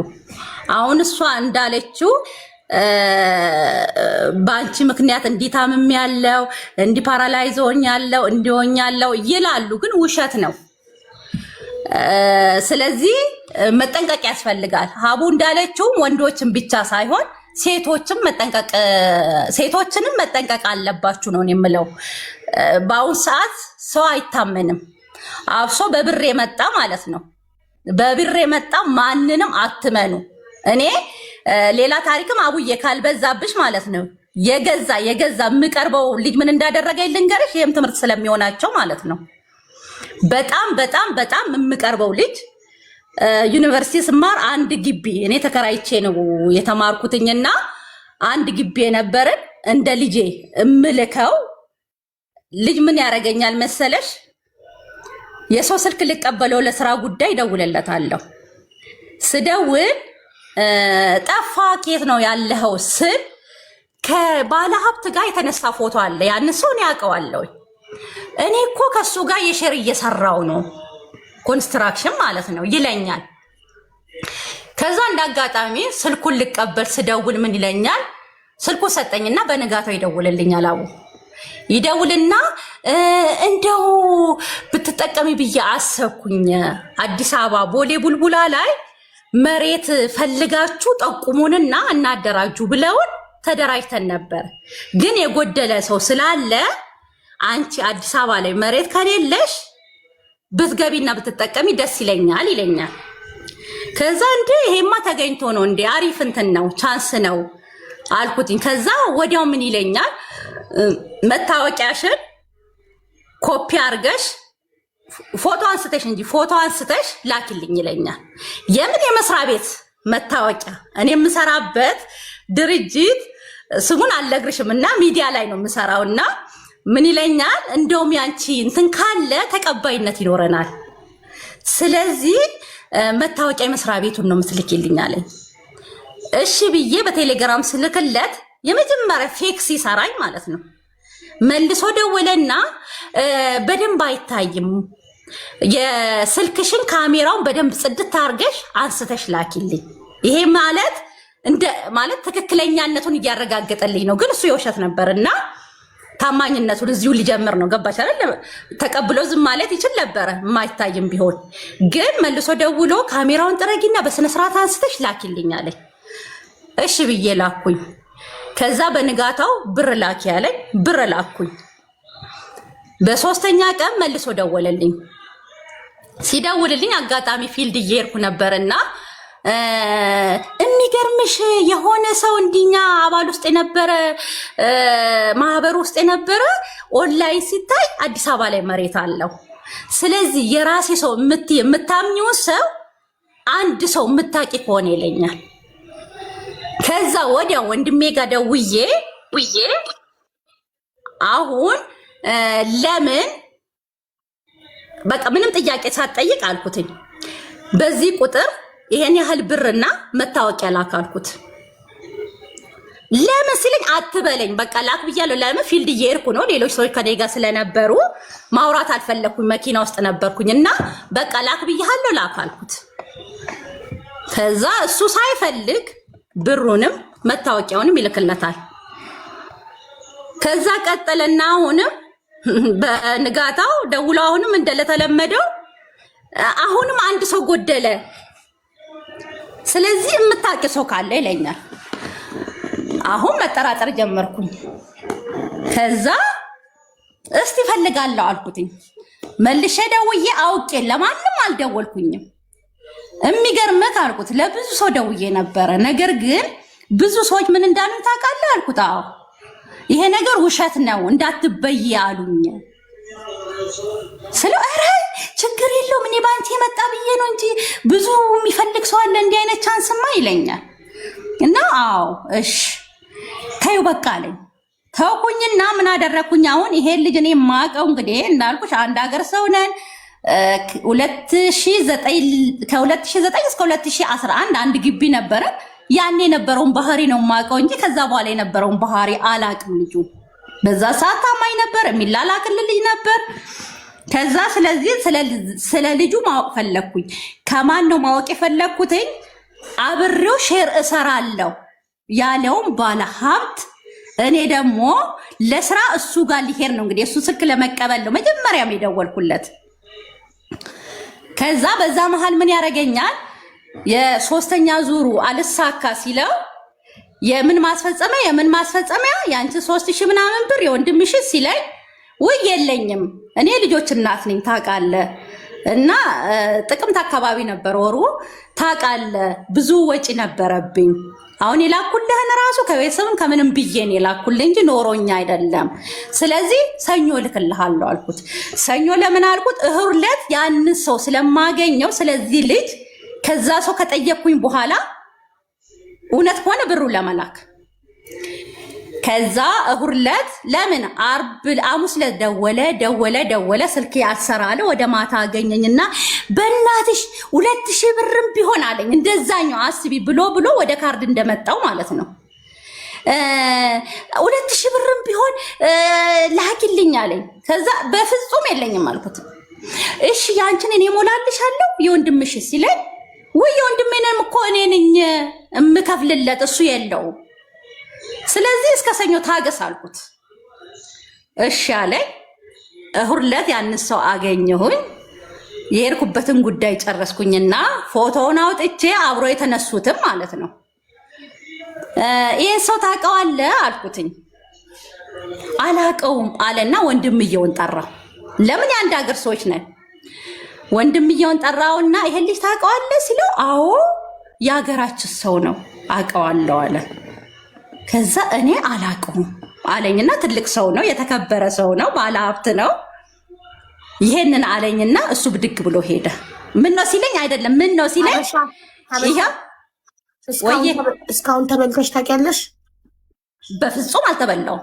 አሁን እሷ እንዳለችው በአንቺ ምክንያት እንዲታምም ያለው እንዲ ፓራላይዝ ሆኛለሁ እንዲሆኛለሁ ይላሉ፣ ግን ውሸት ነው። ስለዚህ መጠንቀቅ ያስፈልጋል። ሀቡ እንዳለችው ወንዶችን ብቻ ሳይሆን ሴቶችንም መጠንቀቅ አለባችሁ ነው የምለው። በአሁን ሰዓት ሰው አይታመንም። አብሶ በብር የመጣ ማለት ነው። በብር የመጣ ማንንም አትመኑ። እኔ ሌላ ታሪክም አቡዬ ካልበዛብሽ ማለት ነው የገዛ የምቀርበው ልጅ ምን እንዳደረገ ልንገርሽ። ይሄም ትምህርት ስለሚሆናቸው ማለት ነው። በጣም የምቀርበው ልጅ ዩኒቨርሲቲ ስማር አንድ ግቢ እኔ ተከራይቼ ነው የተማርኩትኝና አንድ ግቢ የነበረን እንደ ልጄ እምልከው ልጅ ምን ያደርገኛል መሰለሽ? የሰው ስልክ ልቀበለው ለስራ ጉዳይ ደውለለታለሁ። ስደውል ጠፋ ኬት ነው ያለኸው ስል ከባለ ሀብት ጋር የተነሳ ፎቶ አለ። ያን ሰው ነው ያውቀዋለሁ። እኔ እኮ ከሱ ጋር የሼር እየሰራው ነው ኮንስትራክሽን ማለት ነው ይለኛል። ከዛ እንዳጋጣሚ ስልኩን ልቀበል ስደውል ምን ይለኛል? ስልኩ ሰጠኝና በንጋታው ይደውልልኛል። አቡ ይደውልና እንደው ብትጠቀሚ ብዬ አሰብኩኝ፣ አዲስ አበባ ቦሌ ቡልቡላ ላይ መሬት ፈልጋችሁ ጠቁሙንና እናደራጁ ብለውን ተደራጅተን ነበር። ግን የጎደለ ሰው ስላለ አንቺ አዲስ አበባ ላይ መሬት ከሌለሽ ብትገቢና ብትጠቀሚ ደስ ይለኛል ይለኛል። ከዛ እንዴ ይሄማ ተገኝቶ ነው እንዴ አሪፍ እንትን ነው ቻንስ ነው አልኩትኝ። ከዛ ወዲያው ምን ይለኛል? መታወቂያሽን ኮፒ አርገሽ ፎቶ አንስተሽ ላኪልኝ ይለኛል። የምን የመስሪያ ቤት መታወቂያ? እኔ የምሰራበት ድርጅት ስሙን አልነግርሽም እና ሚዲያ ላይ ነው የምሰራውና ምን ይለኛል? እንደውም ያንቺ እንትን ካለ ተቀባይነት ይኖረናል። ስለዚህ መታወቂያ መስሪያ ቤቱን ነው የምትልኪልኝ አለኝ። እሺ ብዬ በቴሌግራም ስልክለት የመጀመሪያ ፌክ ሲሰራኝ ማለት ነው መልሶ ደወለና በደንብ አይታይም፣ የስልክሽን ካሜራውን በደንብ ጽድት አድርገሽ አንስተሽ ላኪልኝ። ይሄ ማለት ትክክለኛነቱን እያረጋገጠልኝ ነው። ግን እሱ የውሸት ነበርና ታማኝነቱን እዚሁ ሊጀምር ነው። ገባሽ አይደል? ተቀብሎ ዝም ማለት ይችል ነበረ የማይታይም ቢሆን። ግን መልሶ ደውሎ ካሜራውን ጥረጊና በስነ ስርዓት አንስተሽ ላኪልኝ አለኝ። እሺ ብዬ ላኩኝ። ከዛ በንጋታው ብር ላኪ ያለኝ ብር ላኩኝ። በሶስተኛ ቀን መልሶ ደወለልኝ። ሲደውልልኝ አጋጣሚ ፊልድ እየሄድኩ ነበርና የሚገርምሽ የሆነ ሰው እንዲኛ አባል ውስጥ የነበረ ማህበር ውስጥ የነበረ ኦንላይን ሲታይ አዲስ አበባ ላይ መሬት አለው። ስለዚህ የራሴ ሰው የምታምኚውን ሰው አንድ ሰው የምታቂ ከሆነ ይለኛል። ከዛ ወዲያ ወንድሜ ጋር ደውዬ አሁን ለምን በቃ ምንም ጥያቄ ሳትጠይቅ አልኩትኝ በዚህ ቁጥር ይሄን ያህል ብርና መታወቂያ ላክ አልኩት። ለምን ሲለኝ አትበለኝ በቃ ላክ ብያለሁ። ለምን ፊልድ እየሄድኩ ነው፣ ሌሎች ሰዎች ከኔ ጋር ስለነበሩ ማውራት አልፈለኩኝ፣ መኪና ውስጥ ነበርኩኝና በቃ ላክ ብያለሁ ላክ አልኩት። ከዛ እሱ ሳይፈልግ ብሩንም መታወቂያውንም ይልክለታል። ከዛ ቀጠለና አሁንም በንጋታው ደውሎ አሁንም እንደተለመደው አሁንም አንድ ሰው ጎደለ፣ ስለዚህ የምታውቂ ሰው ካለ ይለኛል። አሁን መጠራጠር ጀመርኩኝ። ከዛ እስቲ ፈልጋለሁ አልኩትኝ። መልሼ ደውዬ አውቄ ለማንም አልደወልኩኝም። የሚገርምህ አልኩት ለብዙ ሰው ደውዬ ነበረ፣ ነገር ግን ብዙ ሰዎች ምን እንዳሉ ታውቃለህ አልኩት። አዎ ይሄ ነገር ውሸት ነው እንዳትበይ አሉኝ። ስለ ኧረ ችግር የለውም እኔ ባንቺ የመጣ ብዬ ነው እንጂ ብዙ የሚፈልግ ሰው አለ እንዲህ አይነት ቻንስማ ይለኛል። እና አዎ እሺ ተይው በቃ አለኝ። ተውኩኝና ምን አደረኩኝ? አሁን ይሄ ልጅ እኔ የማውቀው እንግዲህ እንዳልኩሽ አንድ ሀገር ሰው ነን። ከ2009 እስከ 2011 አንድ ግቢ ነበረ። ያኔ የነበረውን ባህሪ ነው የማውቀው እንጂ ከዛ በኋላ የነበረውን ባህሪ አላውቅም። ልጁ በዛ ሰዓት ታማኝ ነበር፣ የሚላላክልኝ ልጅ ነበር። ከዛ ስለዚህ ስለ ልጁ ማወቅ ፈለግኩኝ። ከማን ነው ማወቅ የፈለግኩትኝ? አብሬው ሼር እሰራለሁ ያለውን ባለ ሀብት እኔ ደግሞ ለስራ እሱ ጋር ሊሄድ ነው እንግዲህ እሱ ስልክ ለመቀበል ነው መጀመሪያም የደወልኩለት። ከዛ በዛ መሃል ምን ያደርገኛል? የሶስተኛ ዙሩ አልሳካ ሲለው የምን ማስፈጸሚያ ያንቺ 3000 ምናምን ብር የወንድምሽ ሲለኝ ወይ የለኝም እኔ ልጆች እናት ነኝ ታውቃለህ፣ እና ጥቅምት አካባቢ ነበር ወሩ ታውቃለህ፣ ብዙ ወጪ ነበረብኝ። አሁን የላኩልህን ራሱ ከቤተሰብም ከምንም ብዬን የላኩልህ እንጂ ኖሮኛ አይደለም። ስለዚህ ሰኞ ልክልሃለሁ አልኩት። ሰኞ ለምን አልኩት? እሁድ ዕለት ያን ሰው ስለማገኘው ስለዚህ ልጅ ከዛ ሰው ከጠየቅኩኝ በኋላ እውነት ከሆነ ብሩ ለመላክ ከዛ እሁድ ዕለት ለምን ሐሙስ ዕለት ደወለ ስልክ ያሰራለ ወደ ማታ አገኘኝና በእናትሽ 2000 ብርም ቢሆን አለኝ። እንደዛኛው አስቢ ብሎ ወደ ካርድ እንደመጣው ማለት ነው። 2000 ብርም ቢሆን ላኪልኝ አለኝ። ከዛ በፍጹም የለኝም አልኩት። እሺ ያንቺን እኔ ሞላልሻለሁ የወንድምሽ ሲለኝ ወይ የወንድሜንም እኮ እኔ ነኝ እምከፍልለት እሱ የለውም። ስለዚህ እስከ ሰኞ ታገስ አልኩት። እሺ አለኝ። እሁድ ዕለት ያን ሰው አገኘሁኝ። የሄድኩበትን ጉዳይ ጨረስኩኝና ፎቶውን አውጥቼ አብሮ የተነሱትም ማለት ነው። ይሄ ሰው ታውቀዋለህ አልኩትኝ። አላውቀውም አለና ወንድምየውን ጠራው። ለምን የአንድ ሀገር ሰዎች ነን። ወንድምየውን ጠራውና ይሄ ልጅ ታውቀዋለህ ሲለው አዎ የሀገራችን ሰው ነው አውቀዋለሁ አለ። ከዛ እኔ አላውቀውም አለኝና ትልቅ ሰው ነው፣ የተከበረ ሰው ነው፣ ባለሀብት ነው። ይሄንን አለኝና እሱ ብድግ ብሎ ሄደ። ምን ነው ሲለኝ አይደለም ምን ነው ሲለኝ ይሄ እስካሁን ተበልተሽ ታውቂያለሽ? በፍጹም አልተበላውም፣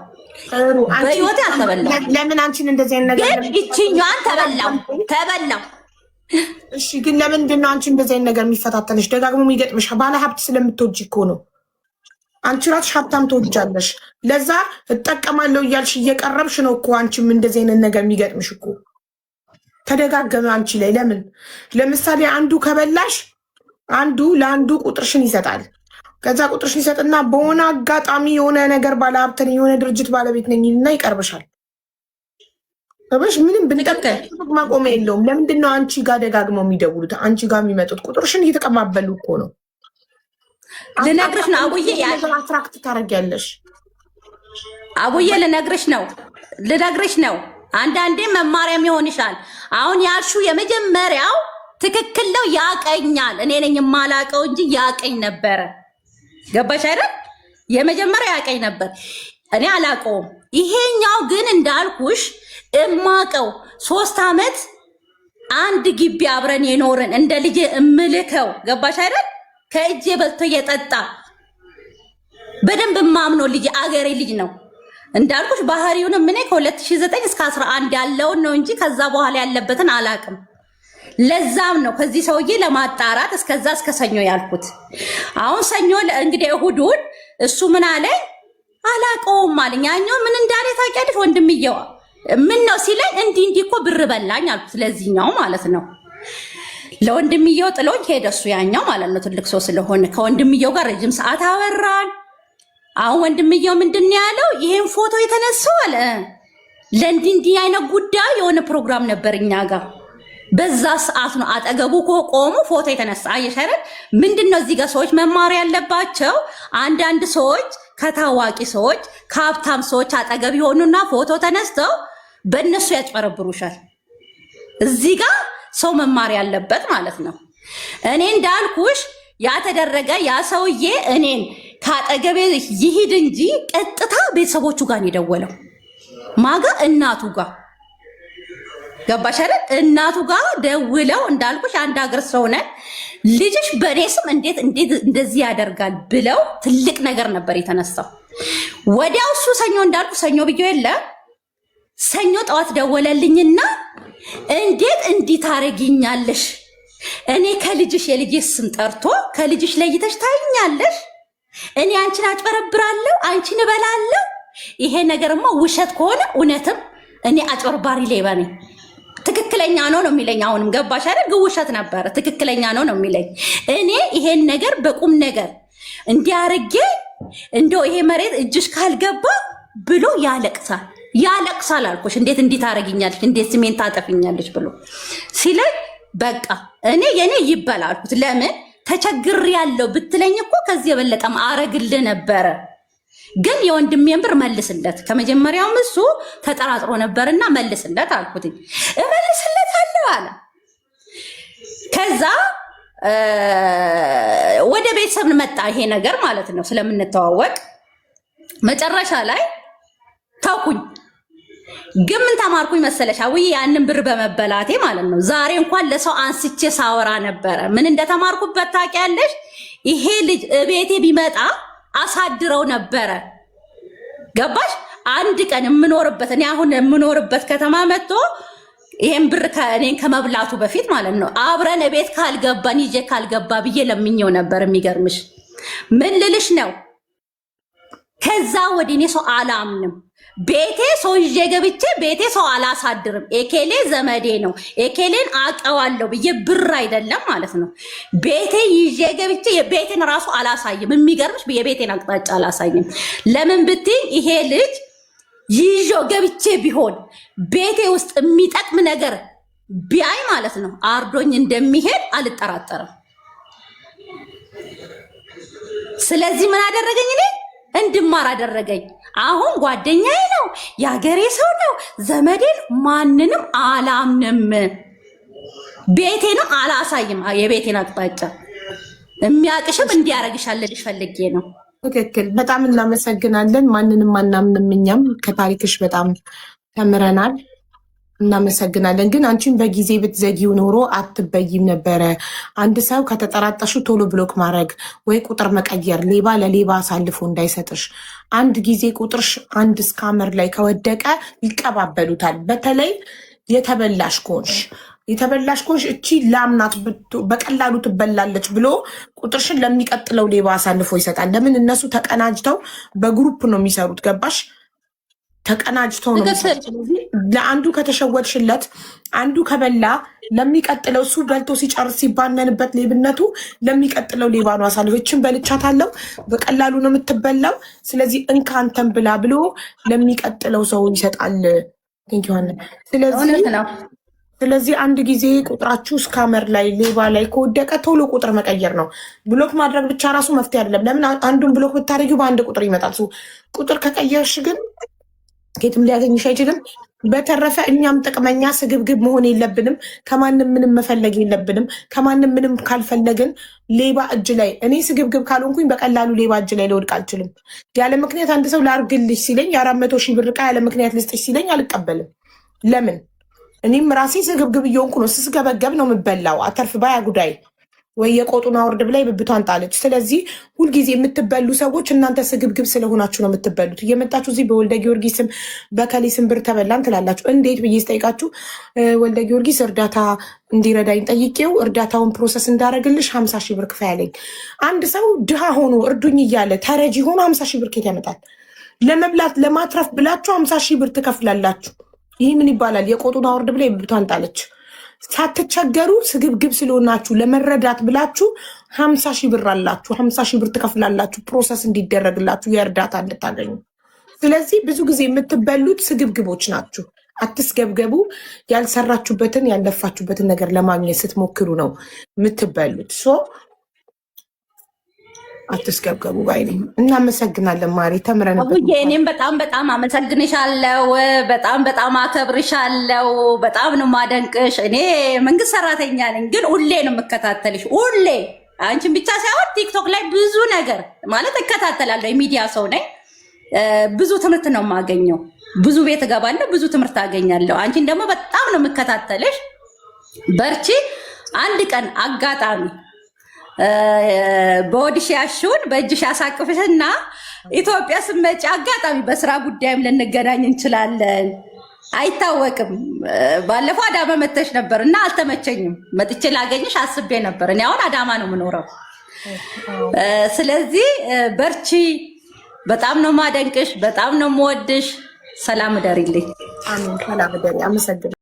በህይወቴ አልተበላውም። ለምን አንቺን እንደዚህ አይነት ነገር ግን ይችኛዋን ተበላው። እሺ ግን ለምንድን ነው አንቺ እንደዚህ አይነት ነገር የሚፈታተንሽ ደጋግሞ የሚገጥምሽ? ባለሀብት ስለምትወጂ እኮ ነው። አንቺ ራስሽ ሀብታም ትወጃለሽ። ለዛ እጠቀማለሁ እያልሽ እየቀረብሽ ነው እኮ አንቺም እንደዚህ አይነት ነገር የሚገጥምሽ እኮ ተደጋገመ አንቺ ላይ። ለምን ለምሳሌ አንዱ ከበላሽ አንዱ ለአንዱ ቁጥርሽን ይሰጣል። ከዛ ቁጥርሽን ይሰጥና በሆነ አጋጣሚ የሆነ ነገር ባለሀብትን የሆነ ድርጅት ባለቤት ነኝ እና ይቀርብሻል። በሽ ምንም ብንቀጥል ማቆሚያ የለውም። ለምንድን ነው አንቺ ጋር ደጋግመው የሚደውሉት? አንቺ ጋር የሚመጡት ቁጥርሽን እየተቀባበሉ እኮ ነው። ልነግርሽ ነው አቡዬ፣ አትራክት ታደርጊያለሽ። አቡዬ ልነግርሽ ነው። አንዳንዴ መማሪያም ይሆንሻል። አሁን ያልሹ የመጀመሪያው ትክክል ነው። ያቀኛል። እኔ ነኝ የማላቀው እንጂ ያቀኝ ነበረ። ገባሽ አይደል? የመጀመሪያው ያቀኝ ነበር፣ እኔ አላቀውም። ይሄኛው ግን እንዳልኩሽ እማቀው 3 ዓመት አንድ ግቢ አብረን የኖርን እንደ ልጅ እምልከው። ገባሽ አይደል? ከእጄ በልቶ የጠጣ በደንብ ማምኖ ልጅ አገሬ ልጅ ነው። እንዳልኩሽ ባህሪውንም እኔ ከ2009 እስከ 11 ያለውን ነው እንጂ ከዛ በኋላ ያለበትን አላቅም። ለዛም ነው ከዚህ ሰውዬ ለማጣራት እስከዛ እስከ ሰኞ ያልኩት። አሁን ሰኞ እንግዲህ እሁዱን እሱ ምን አለኝ አላቀውም አለኝ። ያኛው ምን እንዳለ ታውቂያለሽ? ወንድምየው ምን ነው ሲለኝ እንዲህ እኮ ብር በላኝ አልኩት። ስለዚህኛው ማለት ነው ለወንድምየው ጥሎኝ ሄደ እሱ ያኛው ማለት ነው። ትልቅ ሰው ስለሆነ ከወንድምየው ጋር ረጅም ሰዓት አወራን። አሁን ወንድምየው ምንድን ያለው ይሄን ፎቶ የተነሳው አለ ለእንዲህ አይነት ጉዳይ የሆነ ፕሮግራም ነበር እኛ ጋር በዛ ሰዓት ነው አጠገቡ ቆሞ ፎቶ የተነሳ። አየሻረን ምንድነው እዚህ ጋር ሰዎች መማር ያለባቸው? አንዳንድ ሰዎች ከታዋቂ ሰዎች ከሀብታም ሰዎች አጠገብ ይሆኑና ፎቶ ተነስተው በእነሱ ያጭበረብሩሻል። እዚህ ጋር ሰው መማር ያለበት ማለት ነው። እኔ እንዳልኩሽ ያተደረገ ያ ሰውዬ እኔን ከአጠገቤ ይሂድ እንጂ ቀጥታ ቤተሰቦቹ ጋር ነው የደወለው። ማጋ እናቱ ጋር ገባሽ አይደል? እናቱ ጋር ደውለው እንዳልኩሽ አንድ ሀገር ሰው ነን ልጅሽ በኔ ስም እንዴት እንደዚህ ያደርጋል ብለው ትልቅ ነገር ነበር የተነሳው። ወዲያው እሱ ሰኞ እንዳልኩ ሰኞ ብዬ የለ ሰኞ ጠዋት ደወለልኝና እንዴት እንዲህ ታረጊኛለሽ? እኔ ከልጅሽ የልጅሽ ስም ጠርቶ ከልጅሽ ለይተሽ ታይኛለሽ? እኔ አንቺን አጭበረብራለሁ፣ አንቺን እበላለሁ። ይሄ ነገርማ ውሸት ከሆነ እውነትም እኔ አጭበርባሪ ሌባ ነኝ። ትክክለኛ ነው የሚለኝ። አሁንም ገባሽ አይደል? ውሸት ነበረ። ትክክለኛ ነው የሚለኝ። እኔ ይሄን ነገር በቁም ነገር እንዲያርጌ እንደው ይሄ መሬት እጅሽ ካልገባ ብሎ ያለቅሳል አልኩሽ። እንዴት እንዲህ ታረጊኛለሽ? እንዴት ስሜን ታጠፊኛለሽ ብሎ ሲለኝ በቃ እኔ የኔ ይበላልኩት። ለምን ተቸግር ያለው ብትለኝ እኮ ከዚህ የበለጠም አረግልህ ነበረ። ግን የወንድሜን ብር መልስለት። ከመጀመሪያውም እሱ ተጠራጥሮ ነበርና መልስለት አልኩትኝ። እመልስለታለሁ አለ። ከዛ ወደ ቤተሰብ መጣ ይሄ ነገር ማለት ነው ስለምንተዋወቅ። መጨረሻ ላይ ተውኩኝ። ግን ምን ተማርኩኝ መሰለሽ? አውይ ያንን ብር በመበላቴ ማለት ነው። ዛሬ እንኳን ለሰው አንስቼ ሳወራ ነበረ። ምን እንደተማርኩበት ታውቂያለሽ? ይሄ ልጅ እቤቴ ቢመጣ አሳድረው ነበረ። ገባሽ? አንድ ቀን የምኖርበት እኔ አሁን የምኖርበት ከተማ መጥቶ ይሄን ብር ከእኔን ከመብላቱ በፊት ማለት ነው አብረን ቤት ካልገባን ይዤ ካልገባ ብዬ ለምኜው ነበር። የሚገርምሽ ምን ልልሽ ነው? ከዛ ወዲህ እኔ ሰው አላምንም። ቤቴ ሰው ይዤ ገብቼ ቤቴ ሰው አላሳድርም። ኤኬሌ ዘመዴ ነው ኤኬሌን አቀዋለሁ ብዬ ብር አይደለም ማለት ነው ቤቴ ይዤ ገብቼ የቤቴን ራሱ አላሳይም። የሚገርምሽ የቤቴን አቅጣጫ አላሳይም። ለምን ብትይ ይሄ ልጅ ይዞ ገብቼ ቢሆን ቤቴ ውስጥ የሚጠቅም ነገር ቢያይ ማለት ነው አርዶኝ እንደሚሄድ አልጠራጠርም። ስለዚህ ምን አደረገኝ? እኔ እንድማር አደረገኝ። አሁን ጓደኛዬ ነው የሀገሬ ሰው ነው ዘመዴን ማንንም አላምንም። ቤቴንም አላሳይም። የቤቴን አቅጣጫ የሚያቅሽም እንዲያረግሻለልሽ ፈልጌ ነው። ትክክል። በጣም እናመሰግናለን። ማንንም አናምንም። እኛም ከታሪክሽ በጣም ተምረናል። እናመሰግናለን። ግን አንቺን በጊዜ ብትዘጊው ኖሮ አትበይም ነበረ። አንድ ሰው ከተጠራጠሹ ቶሎ ብሎክ ማድረግ ወይ ቁጥር መቀየር፣ ሌባ ለሌባ አሳልፎ እንዳይሰጥሽ። አንድ ጊዜ ቁጥርሽ አንድ ስካመር ላይ ከወደቀ ይቀባበሉታል። በተለይ የተበላሽ ኮንሽ እቺ ላምናት በቀላሉ ትበላለች ብሎ ቁጥርሽን ለሚቀጥለው ሌባ አሳልፎ ይሰጣል። ለምን? እነሱ ተቀናጅተው በግሩፕ ነው የሚሰሩት። ገባሽ? ተቀናጅተው ነው። ለአንዱ ከተሸወድሽለት አንዱ ከበላ ለሚቀጥለው እሱ በልቶ ሲጨርስ ሲባነንበት ሌብነቱ ለሚቀጥለው ሌባ ነው አሳልፎ እችን በልቻታለው በቀላሉ ነው የምትበላው። ስለዚህ እንካንተን ብላ ብሎ ለሚቀጥለው ሰው ይሰጣል። ስለዚህ አንድ ጊዜ ቁጥራችሁ ስካመር ላይ ሌባ ላይ ከወደቀ ቶሎ ቁጥር መቀየር ነው። ብሎክ ማድረግ ብቻ ራሱ መፍትሄ አይደለም። ለምን? አንዱን ብሎክ ብታደርጊው በአንድ ቁጥር ይመጣል። ቁጥር ከቀየርሽ ግን ኬትም ሊያገኝሽ አይችልም። በተረፈ እኛም ጥቅመኛ ስግብግብ መሆን የለብንም። ከማንም ምንም መፈለግ የለብንም። ከማንም ምንም ካልፈለግን ሌባ እጅ ላይ እኔ ስግብግብ ካልሆንኩኝ በቀላሉ ሌባ እጅ ላይ ልወድቅ አልችልም። ያለ ምክንያት አንድ ሰው ላርግልሽ ሲለኝ የ400,000 ብር ዕቃ ያለ ምክንያት ልስጥሽ ሲለኝ አልቀበልም። ለምን? እኔም ራሴ ስግብግብ እየሆንኩ ነው። ስስገበገብ ነው የምበላው። አተርፍ ባያ ጉዳይ ወይ የቆጡን አውርድ ብላ ብብቷን ጣለች። ስለዚህ ሁልጊዜ የምትበሉ ሰዎች እናንተ ስግብግብ ስለሆናችሁ ነው የምትበሉት። እየመጣችሁ እዚህ በወልደ ጊዮርጊስም በከሊስም ብር ተበላን ትላላችሁ። እንዴት ብዬ ስጠይቃችሁ ወልደ ጊዮርጊስ እርዳታ እንዲረዳኝ ጠይቄው እርዳታውን ፕሮሰስ እንዳደረግልሽ 50 ሺህ ብር ክፈይ ያለኝ። አንድ ሰው ድሃ ሆኖ እርዱኝ እያለ ተረጂ ሆኖ 50 ሺህ ብር ከየት ያመጣል? ለመብላት ለማትረፍ ብላችሁ 50 ሺህ ብር ትከፍላላችሁ። ይህ ምን ይባላል? የቆጡን አውርድ ብላ ብብቷን ጣለች። ሳትቸገሩ ስግብግብ ስለሆናችሁ ለመረዳት ብላችሁ 50 ሺህ ብር አላችሁ፣ 50 ሺህ ብር ትከፍላላችሁ ፕሮሰስ እንዲደረግላችሁ የእርዳታ እንድታገኙ። ስለዚህ ብዙ ጊዜ የምትበሉት ስግብግቦች ናችሁ። አትስገብገቡ። ያልሰራችሁበትን ያልለፋችሁበትን ነገር ለማግኘት ስትሞክሩ ነው የምትበሉት። አትስገብገቡ ባይ ነኝ። እናመሰግናለን ማሪ፣ ተምረንበት። እኔም በጣም አመሰግንሻለሁ። በጣም አከብርሻለሁ። በጣም ነው ማደንቅሽ። እኔ መንግስት ሰራተኛ ነኝ፣ ግን ሁሌ ነው የምከታተልሽ። ሁሌ አንቺን ብቻ ሳይሆን ቲክቶክ ላይ ብዙ ነገር ማለት እከታተላለሁ። የሚዲያ ሰው ነኝ። ብዙ ትምህርት ነው የማገኘው። ብዙ ቤት እገባለሁ፣ ብዙ ትምህርት አገኛለሁ። አንቺን ደግሞ በጣም ነው የምከታተልሽ። በርቺ። አንድ ቀን አጋጣሚ በወድሽ ያሽውን በእጅሽ ያሳቅፍሽና ኢትዮጵያ ስመጪ አጋጣሚ በስራ ጉዳይም ልንገናኝ እንችላለን። አይታወቅም። ባለፈው አዳማ መተሽ ነበር እና አልተመቸኝም። መጥቼ ላገኝሽ አስቤ ነበር። እኔ አሁን አዳማ ነው የምኖረው። ስለዚህ በርቺ። በጣም ነው ማደንቅሽ። በጣም ነው የምወድሽ። ሰላም እደሪልኝ። አሜን። ሰላም እደሪ። አመሰግናለሁ።